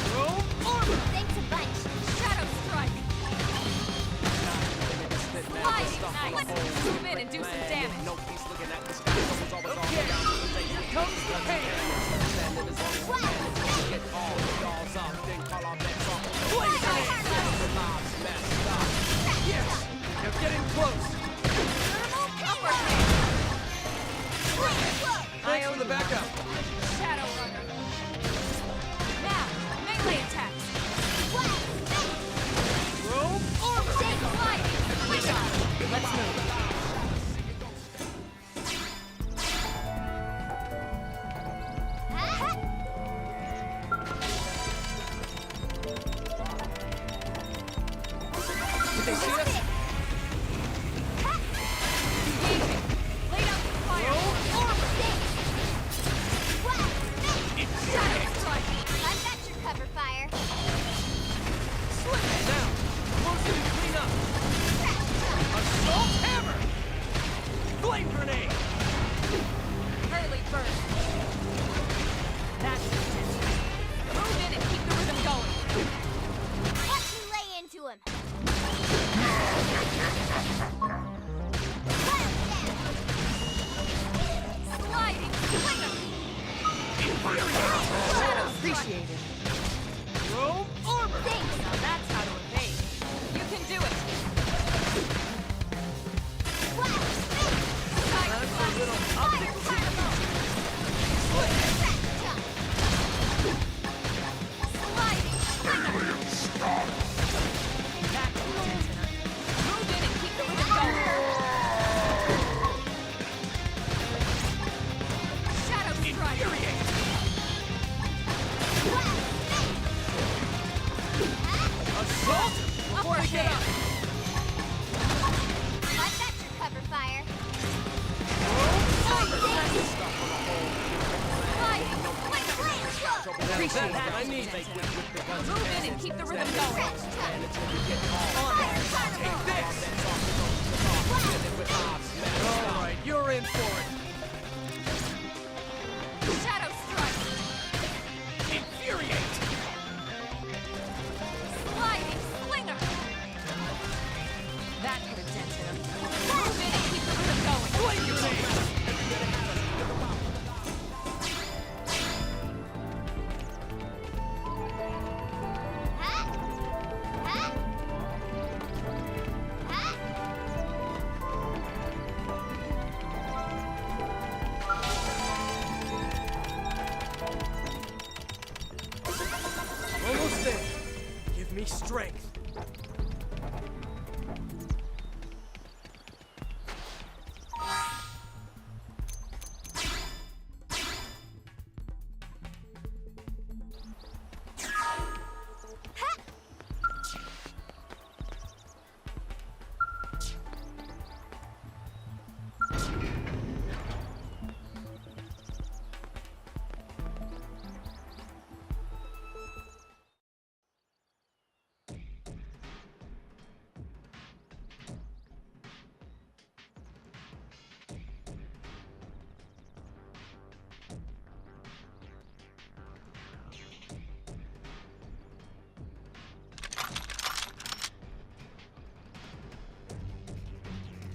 Throw armor! Thanks a bunch. Shadow strike. Sliding. Nice. Move in and do some damage. Okay, here comes the pain! Wild Smash! Flame grenade! Yes! Now get in close! Thermal Upper Payload! hand. Flame Blow! Thanks for the backup. Shadow runner. Now, melee attacks. Wild Smash! Throw armor! Stay sliding. Slinger. Let's move. Ha! Did they see us? Engaging. Lay down the fire. Throw armor! Shadow strike. I've got your cover fire. Now, closer to clean up. Assault hammer! Flame grenade! Early burst. That's intense. Move in and keep the rhythm going. Watch me lay into him. Wild Stab! Sliding. Slinger. Shadow appreciated. Throw armor! Thanks. Now that's how to evade. You can do it. Wild Smash! Side That's a slash. little Fire Carnival! Crash Chuck! Sliding. Slinger. That's intense. Move in and keep the rhythm going. Shadow strike. Infuriate! Wild Smash! Assault! Before Upper I get hand. up! I've got your cover fire. Throw armor! Sliding. Slinger. Flame Blow! Appreciate that. I need Move in and keep the rhythm going. Crash Chuck! Fire Carnival! this! All right, you're in for it. Shadow strike. Infuriate! Sliding. Slinger. That could have dented him. Move in and keep the rhythm going. Flame grenade! Ha! Ha! Ha! Almost there. Give me strength.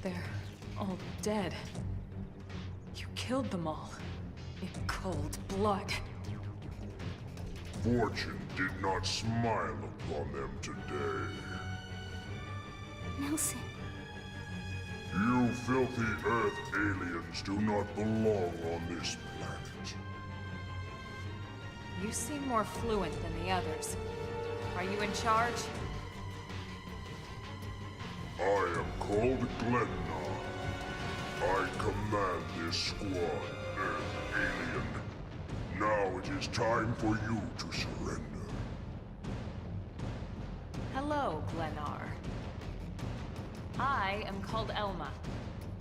They're all dead. You killed them all. In cold blood. Fortune did not smile upon them today. Nelson. You filthy Earth aliens do not belong on this planet. You seem more fluent than the others. Are you in charge? I am called Glennar. I command this squad, Earth alien. Now it is time for you to surrender. Hello, Glennar. I am called Elma,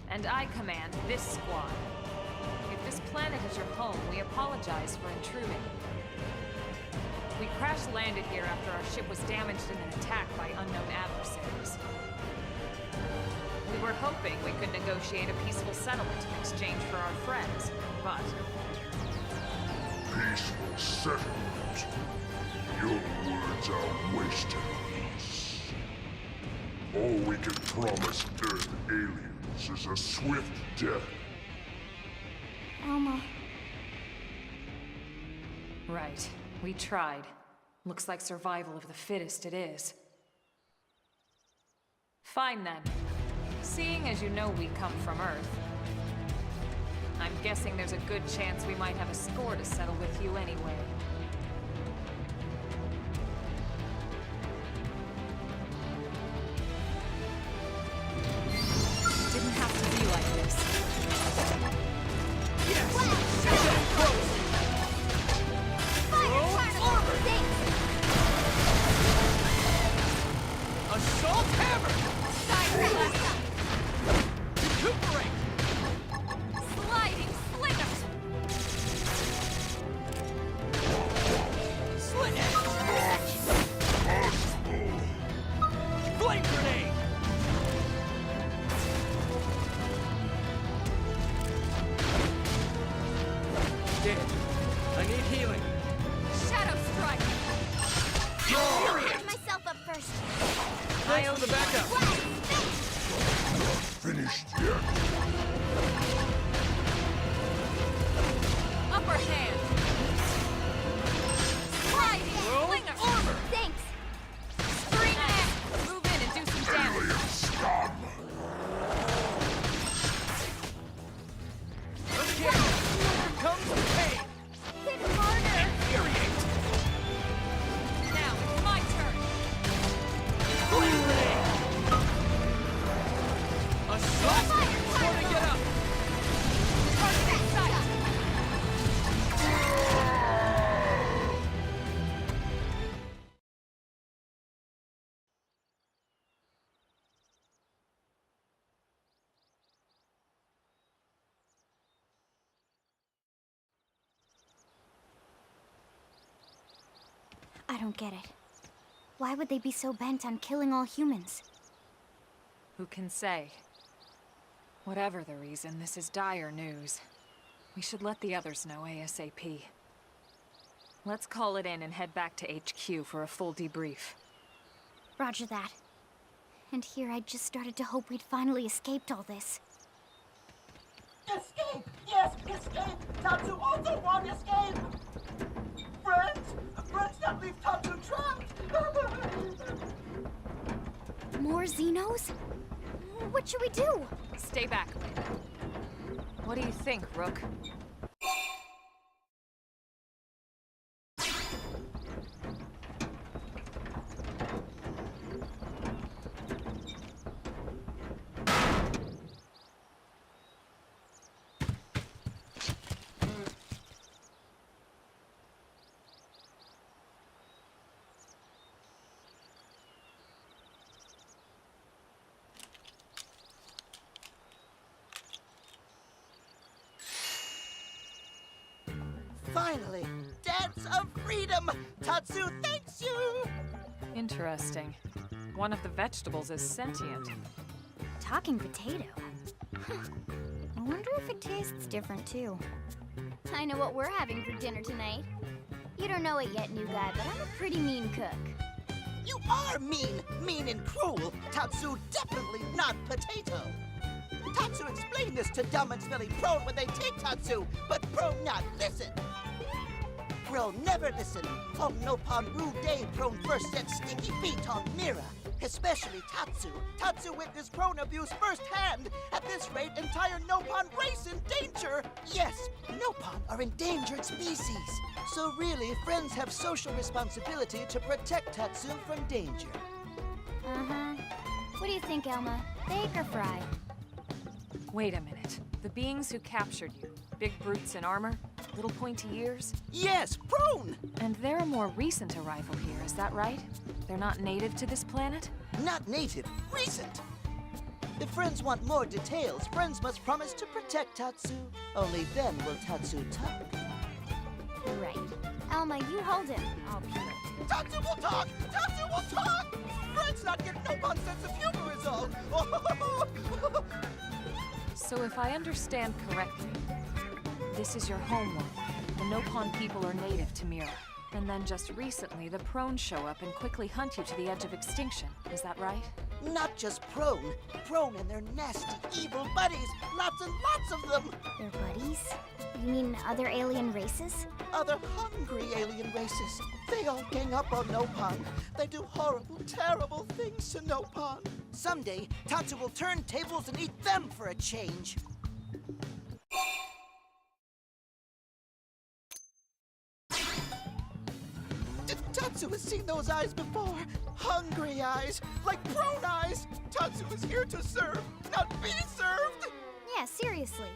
and I command this squad. If this planet is your home, we apologize for intruding. We crash-landed here after our ship was damaged in an attack by unknown adversaries. We were hoping we could negotiate a peaceful settlement in exchange for our friends, but... Peaceful settlement? Your words are wasted on us. All we can promise Earth aliens is a swift death. Elma. Right. We tried. Looks like survival of the fittest it is. Fine then. Seeing as you know we come from Earth, I'm guessing there's a good chance we might have a score to settle with you anyway. Didn't have to be like this. Yes! Fire, thanks! Assault hammer! Recuperate! Sliding slingers! Slit edge! Possible. Flame grenade! Dead. I need healing. Shadow strike! Pick myself up first. Thanks for the backup. Finished yet. Upper hand! Sliding slinger! Armor! Thanks. Screen axe! Move in and do some damage! Alien scum. Okay, here comes the pain! Hit harder. Infuriate! Now it's my turn! Flame grenade! Assault! Trying to get up! Target in sight! I don't get it. Why would they be so bent on killing all humans? Who can say? Whatever the reason, this is dire news. We should let the others know ASAP. Let's call it in and head back to HQ for a full debrief. Roger that. And here I just started to hope we'd finally escaped all this. Escape! Yes, escape! Tatsu also want escape! Friends! Friends, don't leave Tatsu trapped! More Xenos? What should we do? Stay back, Lynn. What do you think, Rook? Finally! Dance of freedom! Tatsu thanks you! Interesting. One of the vegetables is sentient. Talking potato. Huh. I wonder if it tastes different too. I know what we're having for dinner tonight. You don't know it yet, new guy, but I'm a pretty mean cook. You are mean! Mean and cruel! Tatsu definitely not potato! Tatsu explained this to dumb and smelly Prone when they take Tatsu, but Prone not listen. Prone never listen. On Nopon Ru Day, Prone first set sticky feet on Mira. Especially Tatsu. Tatsu witnessed Prone abuse firsthand. At this rate, entire Nopon race in danger. Yes, Nopon are endangered species. So really, friends have social responsibility to protect Tatsu from danger. Uh-huh. What do you think, Elma? Bake or fry? Wait a minute. The beings who captured you, big brutes in armor, little pointy ears? Yes, Prone! And they're a more recent arrival here, is that right? They're not native to this planet? Not native, recent. If friends want more details, friends must promise to protect Tatsu. Only then will Tatsu talk. Right. Elma, you hold him. I'll peel. Tatsu will talk! Tatsu will talk! Friends not get Nopon sense of humor is all. So if I understand correctly, this is your homeworld. The Nopon people are native to Mira. And then just recently, the Prone show up and quickly hunt you to the edge of extinction. Is that right? Not just Prone. Prone and their nasty, evil buddies. Lots and lots of them. They're buddies? You mean other alien races? Other hungry alien races. They all gang up on Nopon. They do horrible, terrible things to Nopon. Someday, Tatsu will turn tables and eat them for a change. Tatsu has seen those eyes before. Hungry eyes, like Prone eyes. Tatsu is here to serve, not be served. Yeah, seriously.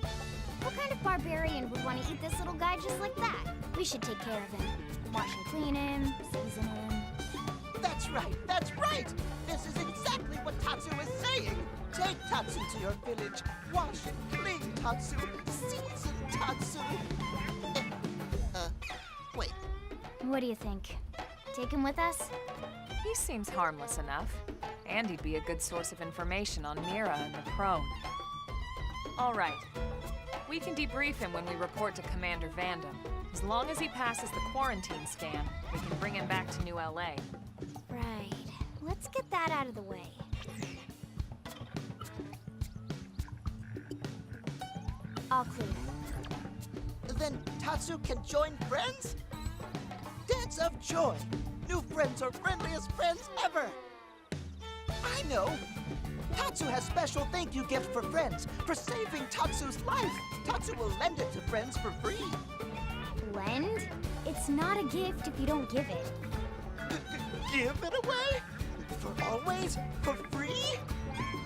What kind of barbarian would want to eat this little guy just like that? We should take care of him. Wash and clean him, season him. That's right, that's right! This is exactly what Tatsu is saying! Take Tatsu to your village, wash and clean Tatsu, season Tatsu! Wait. What do you think? Take him with us? He seems harmless enough. And he'd be a good source of information on Mira and the Prone. All right. We can debrief him when we report to Commander Vandam. As long as he passes the quarantine scan, we can bring him back to New LA. Right. Let's get that out of the way. All clear. Then Tatsu can join friends? Dance of joy! New friends are friendliest friends ever! I know! Tatsu has special thank you gift for friends, for saving Tatsu's life! Tatsu will lend it to friends for free! Lend? It's not a gift if you don't give it. Give it away? For always? For free?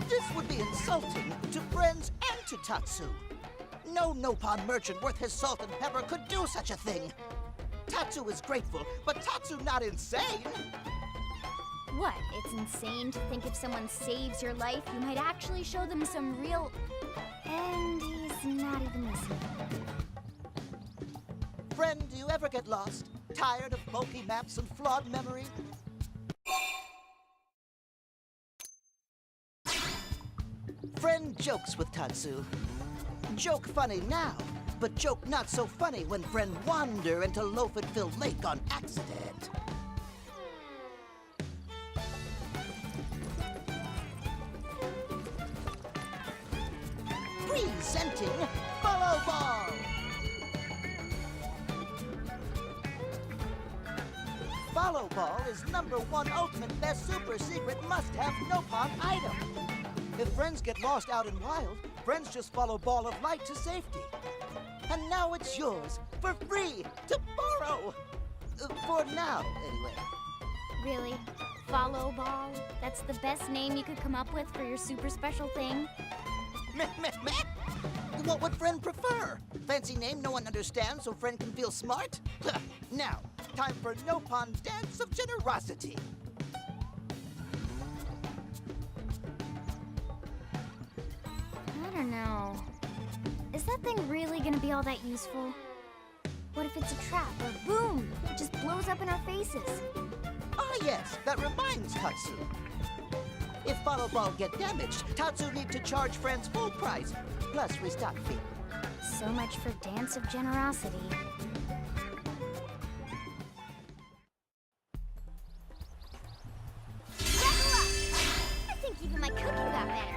This would be insulting to friends and to Tatsu. No Nopon merchant worth his salt and pepper could do such a thing. Tatsu is grateful, but Tatsu not insane. What? It's insane to think if someone saves your life, you might actually show them some real... And he's not even listening. Friend, do you ever get lost? Tired of bulky maps and flawed memory? Friend jokes with Tatsu. Joke funny now, but joke not so funny when friend wander into loaf-filled lake on accident. Presenting Follow Ball! Follow Ball is #1 ultimate best super secret must-have Nopon item. If friends get lost out in wild, friends just follow Ball of Light to safety. And now it's yours, for free, to borrow! For now, anyway. Really? Follow Ball? That's the best name you could come up with for your super special thing? Meh. What would friend prefer? Fancy name no one understands so friend can feel smart? Now, time for Nopon Dance of Generosity. I don't know. Is that thing really gonna be all that useful? What if it's a trap, or boom, it just blows up in our faces? Ah yes, that reminds Tatsu. If Follow Ball get damaged, Tatsu need to charge friends full price, plus restock fee. So much for Dance of Generosity. Level up! I think even my cooking got better.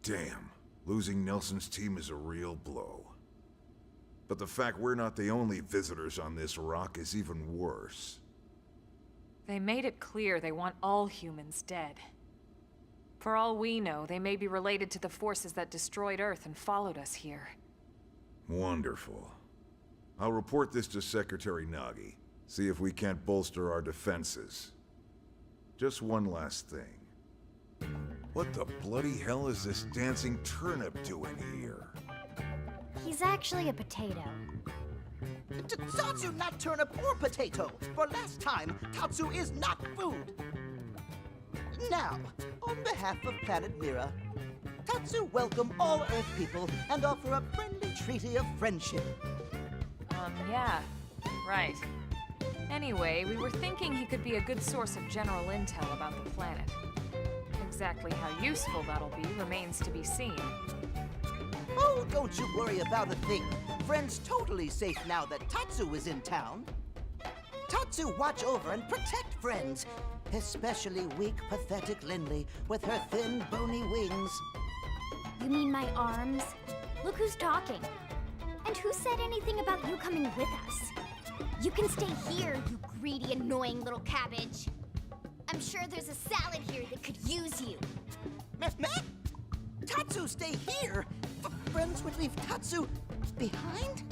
Damn. Losing Nelson's team is a real blow. But the fact we're not the only visitors on this rock is even worse. They made it clear they want all humans dead. For all we know, they may be related to the forces that destroyed Earth and followed us here. Wonderful. I'll report this to Secretary Nagi. See if we can't bolster our defenses. Just one last thing. What the bloody hell is this dancing turnip doing here? He's actually a potato. Tatsu not turnip or potato. For last time, Tatsu is not food. Now, on behalf of Planet Mira, Tatsu welcome all Earth people and offer a friendly treaty of friendship. Yeah. Right. Anyway, we were thinking he could be a good source of general intel about the planet. Exactly how useful that'll be remains to be seen. Oh, don't you worry about a thing. Friend's totally safe now that Tatsu is in town. Tatsu watch over and protect friends, especially weak, pathetic Lindley with her thin, bony wings. You mean my arms? Look who's talking. And who said anything about you coming with us? You can stay here, you greedy, annoying little cabbage. I'm sure there's a salad here that could use you. Meh? Tatsu stay here? Friends would leave Tatsu behind?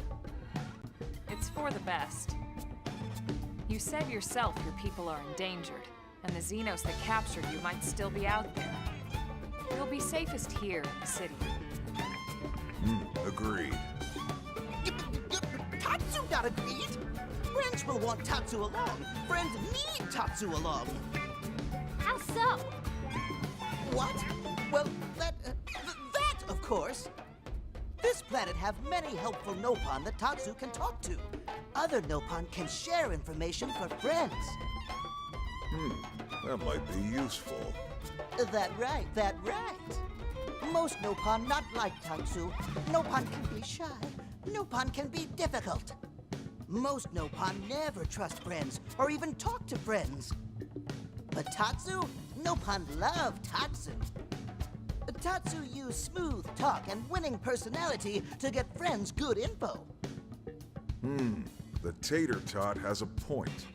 It's for the best. You said yourself your people are endangered, and the Xenos that captured you might still be out there. You'll be safest here in the city. Agreed. Tatsu not agreed. Friends will want Tatsu along. Friends need Tatsu along. How so? What? Well, that, of course. This planet have many helpful Nopon that Tatsu can talk to. Other Nopon can share information for friends. That might be useful. That right. Most Nopon not like Tatsu. Nopon can be shy. Nopon can be difficult. Most Nopon never trust friends or even talk to friends. But Tatsu? Nopon love Tatsu. Tatsu use smooth talk and winning personality to get friends good info. The tater tot has a point.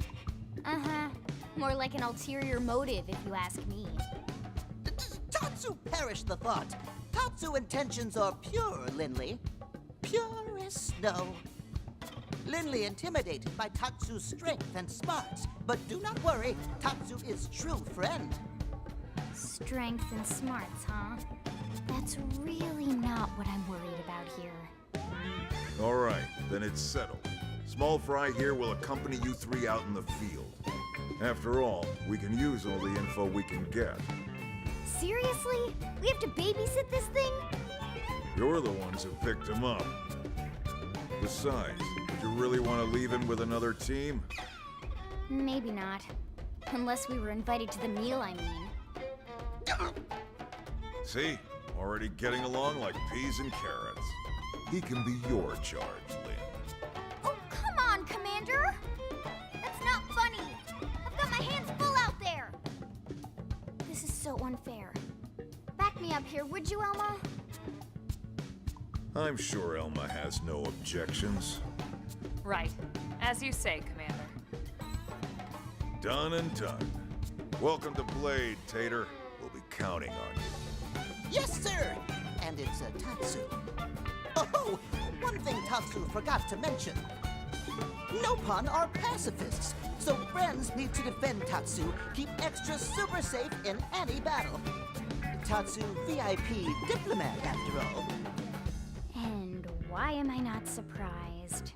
Uh-huh. More like an ulterior motive, if you ask me. Tatsu perish the thought. Tatsu intentions are pure, Lindley. Pure as snow. Lindley intimidated by Tatsu's strength and smarts, but do not worry, Tatsu is true friend. Strength and smarts, huh? That's really not what I'm worried about here. All right, then it's settled. Small Fry here will accompany you three out in the field. After all, we can use all the info we can get. Seriously? We have to babysit this thing? You're the ones who picked him up. Besides, would you really want to leave him with another team? Maybe not. Unless we were invited to the meal, I mean. See? Already getting along like peas and carrots. He can be your charge, Lynn. Oh, come on, Commander! That's not funny! I've got my hands full out there! This is so unfair. Back me up here, would you, Elma? I'm sure Elma has no objections. Right. As you say, Commander. Done and done. Welcome to Blade, Tater. We'll be counting on you. Yes, sir! And it's a Tatsu. Oh, one thing Tatsu forgot to mention. Nopon are pacifists, so friends need to defend Tatsu, keep extra super safe in any battle. Tatsu VIP diplomat, after all. And why am I not surprised?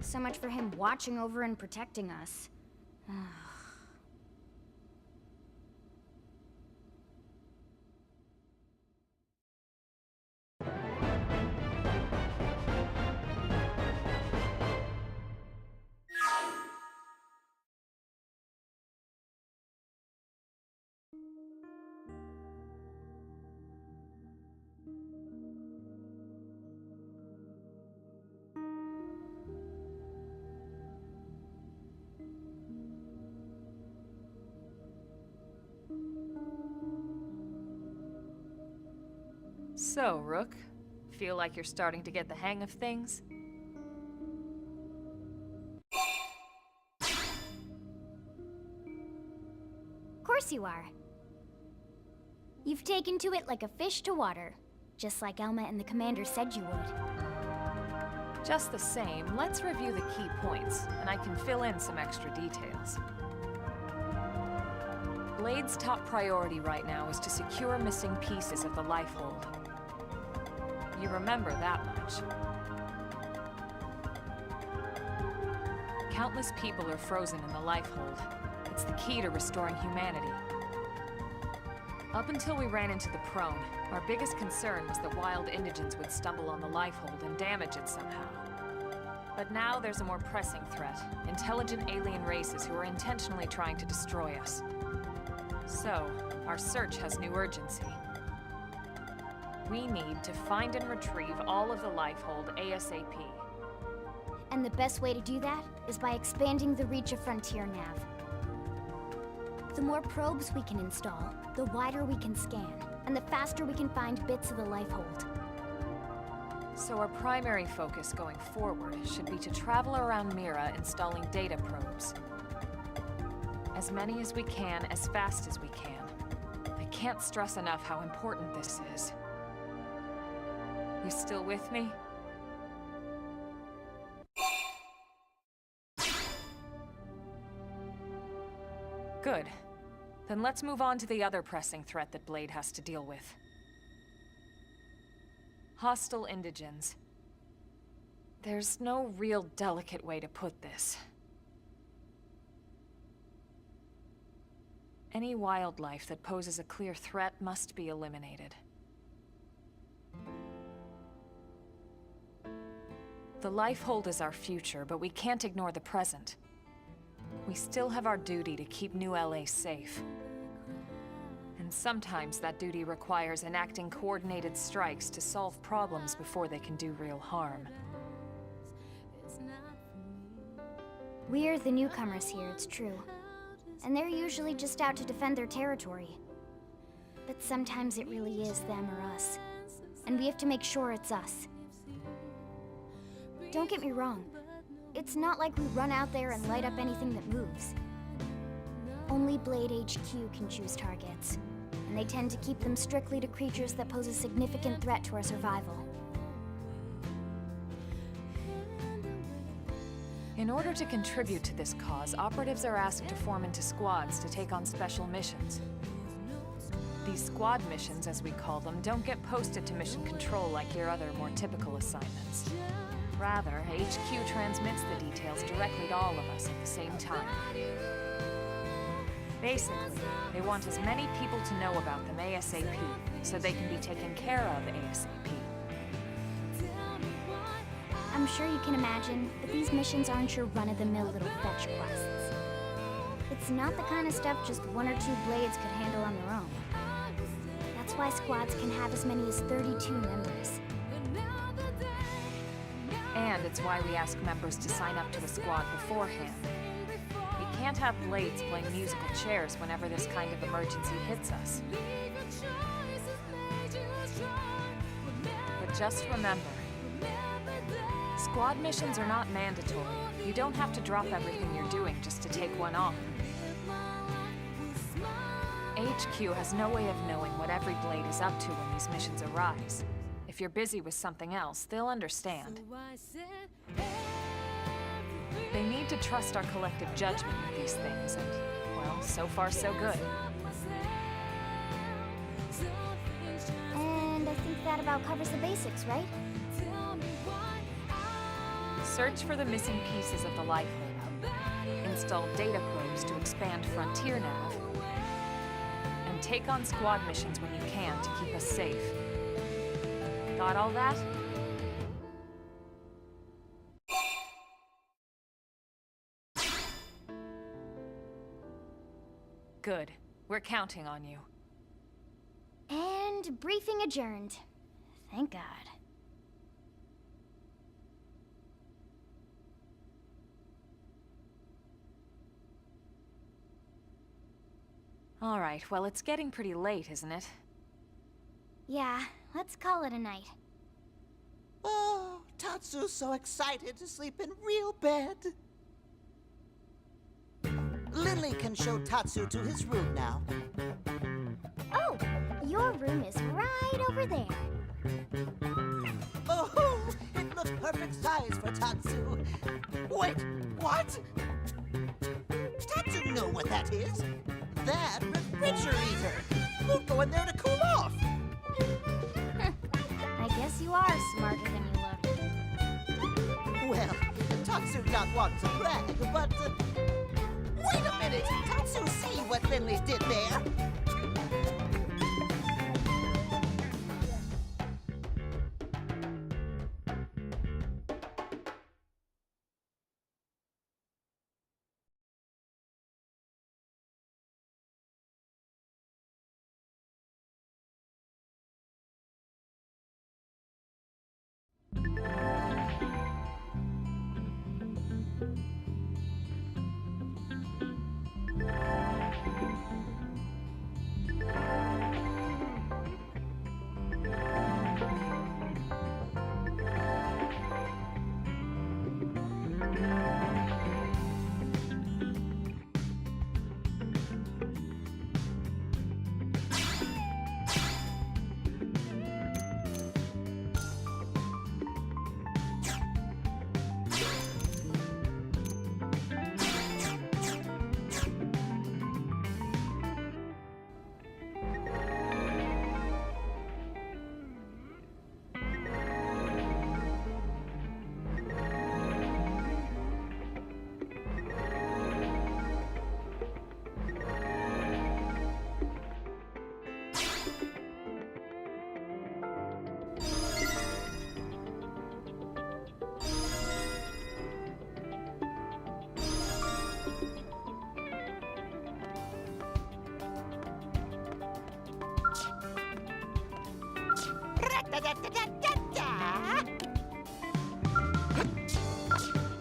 So much for him watching over and protecting us. So, Rook, feel like you're starting to get the hang of things? Of course you are. You've taken to it like a fish to water, just like Elma and the Commander said you would. Just the same, let's review the key points, and I can fill in some extra details. Blade's top priority right now is to secure missing pieces of the Lifehold. You remember that much. Countless people are frozen in the Lifehold. It's the key to restoring humanity. Up until we ran into the Prone, our biggest concern was that wild indigents would stumble on the Lifehold and damage it somehow. But now there's a more pressing threat. Intelligent alien races who are intentionally trying to destroy us. So, our search has new urgency. We need to find and retrieve all of the Lifehold ASAP. And the best way to do that is by expanding the reach of Frontier Nav. The more probes we can install, the wider we can scan, and the faster we can find bits of the Lifehold. So our primary focus going forward should be to travel around Mira installing data probes. As many as we can, as fast as we can. I can't stress enough how important this is. You still with me? Good. Then let's move on to the other pressing threat that Blade has to deal with. Hostile indigens. There's no real delicate way to put this. Any wildlife that poses a clear threat must be eliminated. The Lifehold is our future, but we can't ignore the present. We still have our duty to keep New LA safe. And sometimes that duty requires enacting coordinated strikes to solve problems before they can do real harm. We're the newcomers here, it's true. And they're usually just out to defend their territory. But sometimes it really is them or us. And we have to make sure it's us. Don't get me wrong. It's not like we run out there and light up anything that moves. Only Blade HQ can choose targets. And they tend to keep them strictly to creatures that pose a significant threat to our survival. In order to contribute to this cause, operatives are asked to form into squads to take on special missions. These squad missions, as we call them, don't get posted to mission control like your other, more typical assignments. Rather, HQ transmits the details directly to all of us at the same time. Basically, they want as many people to know about them ASAP, so they can be taken care of ASAP. I'm sure you can imagine that these missions aren't your run-of-the-mill little fetch quests. It's not the kind of stuff just one or two Blades could handle on their own. That's why squads can have as many as 32 members. And it's why we ask members to sign up to a squad beforehand. We can't have Blades playing musical chairs whenever this kind of emergency hits us. But just remember, squad missions are not mandatory. You don't have to drop everything you're doing just to take one on. HQ has no way of knowing what every Blade is up to when these missions arise. If you're busy with something else, they'll understand. They need to trust our collective judgment with these things, and, well, so far so good. And I think that about covers the basics, right? Search for the missing pieces of the Lifehold. Install data probes to expand Frontier Nav. And take on squad missions when you can to keep us safe. Got all that? Good. We're counting on you. And briefing adjourned. Thank God. All right, well, it's getting pretty late, isn't it? Yeah, let's call it a night. Oh, Tatsu's so excited to sleep in real bed. Lily can show Tatsu to his room now. Oh, your room is right over there. Oh, it looks perfect size for Tatsu. Wait, what? Tatsu know what that is. That refrigerator. We'll go in there to cool off. I guess you are smarter than you look. Well, Tatsu not want to brag, but... wait a minute! Tatsu see what Lily did there?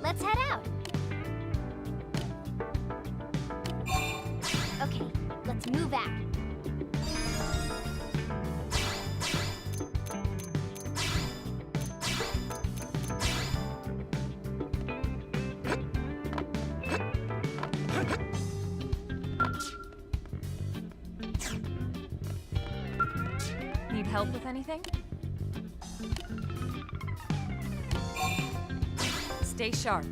Let's head out. Okay, let's move out. Need help with anything? Stay sharp.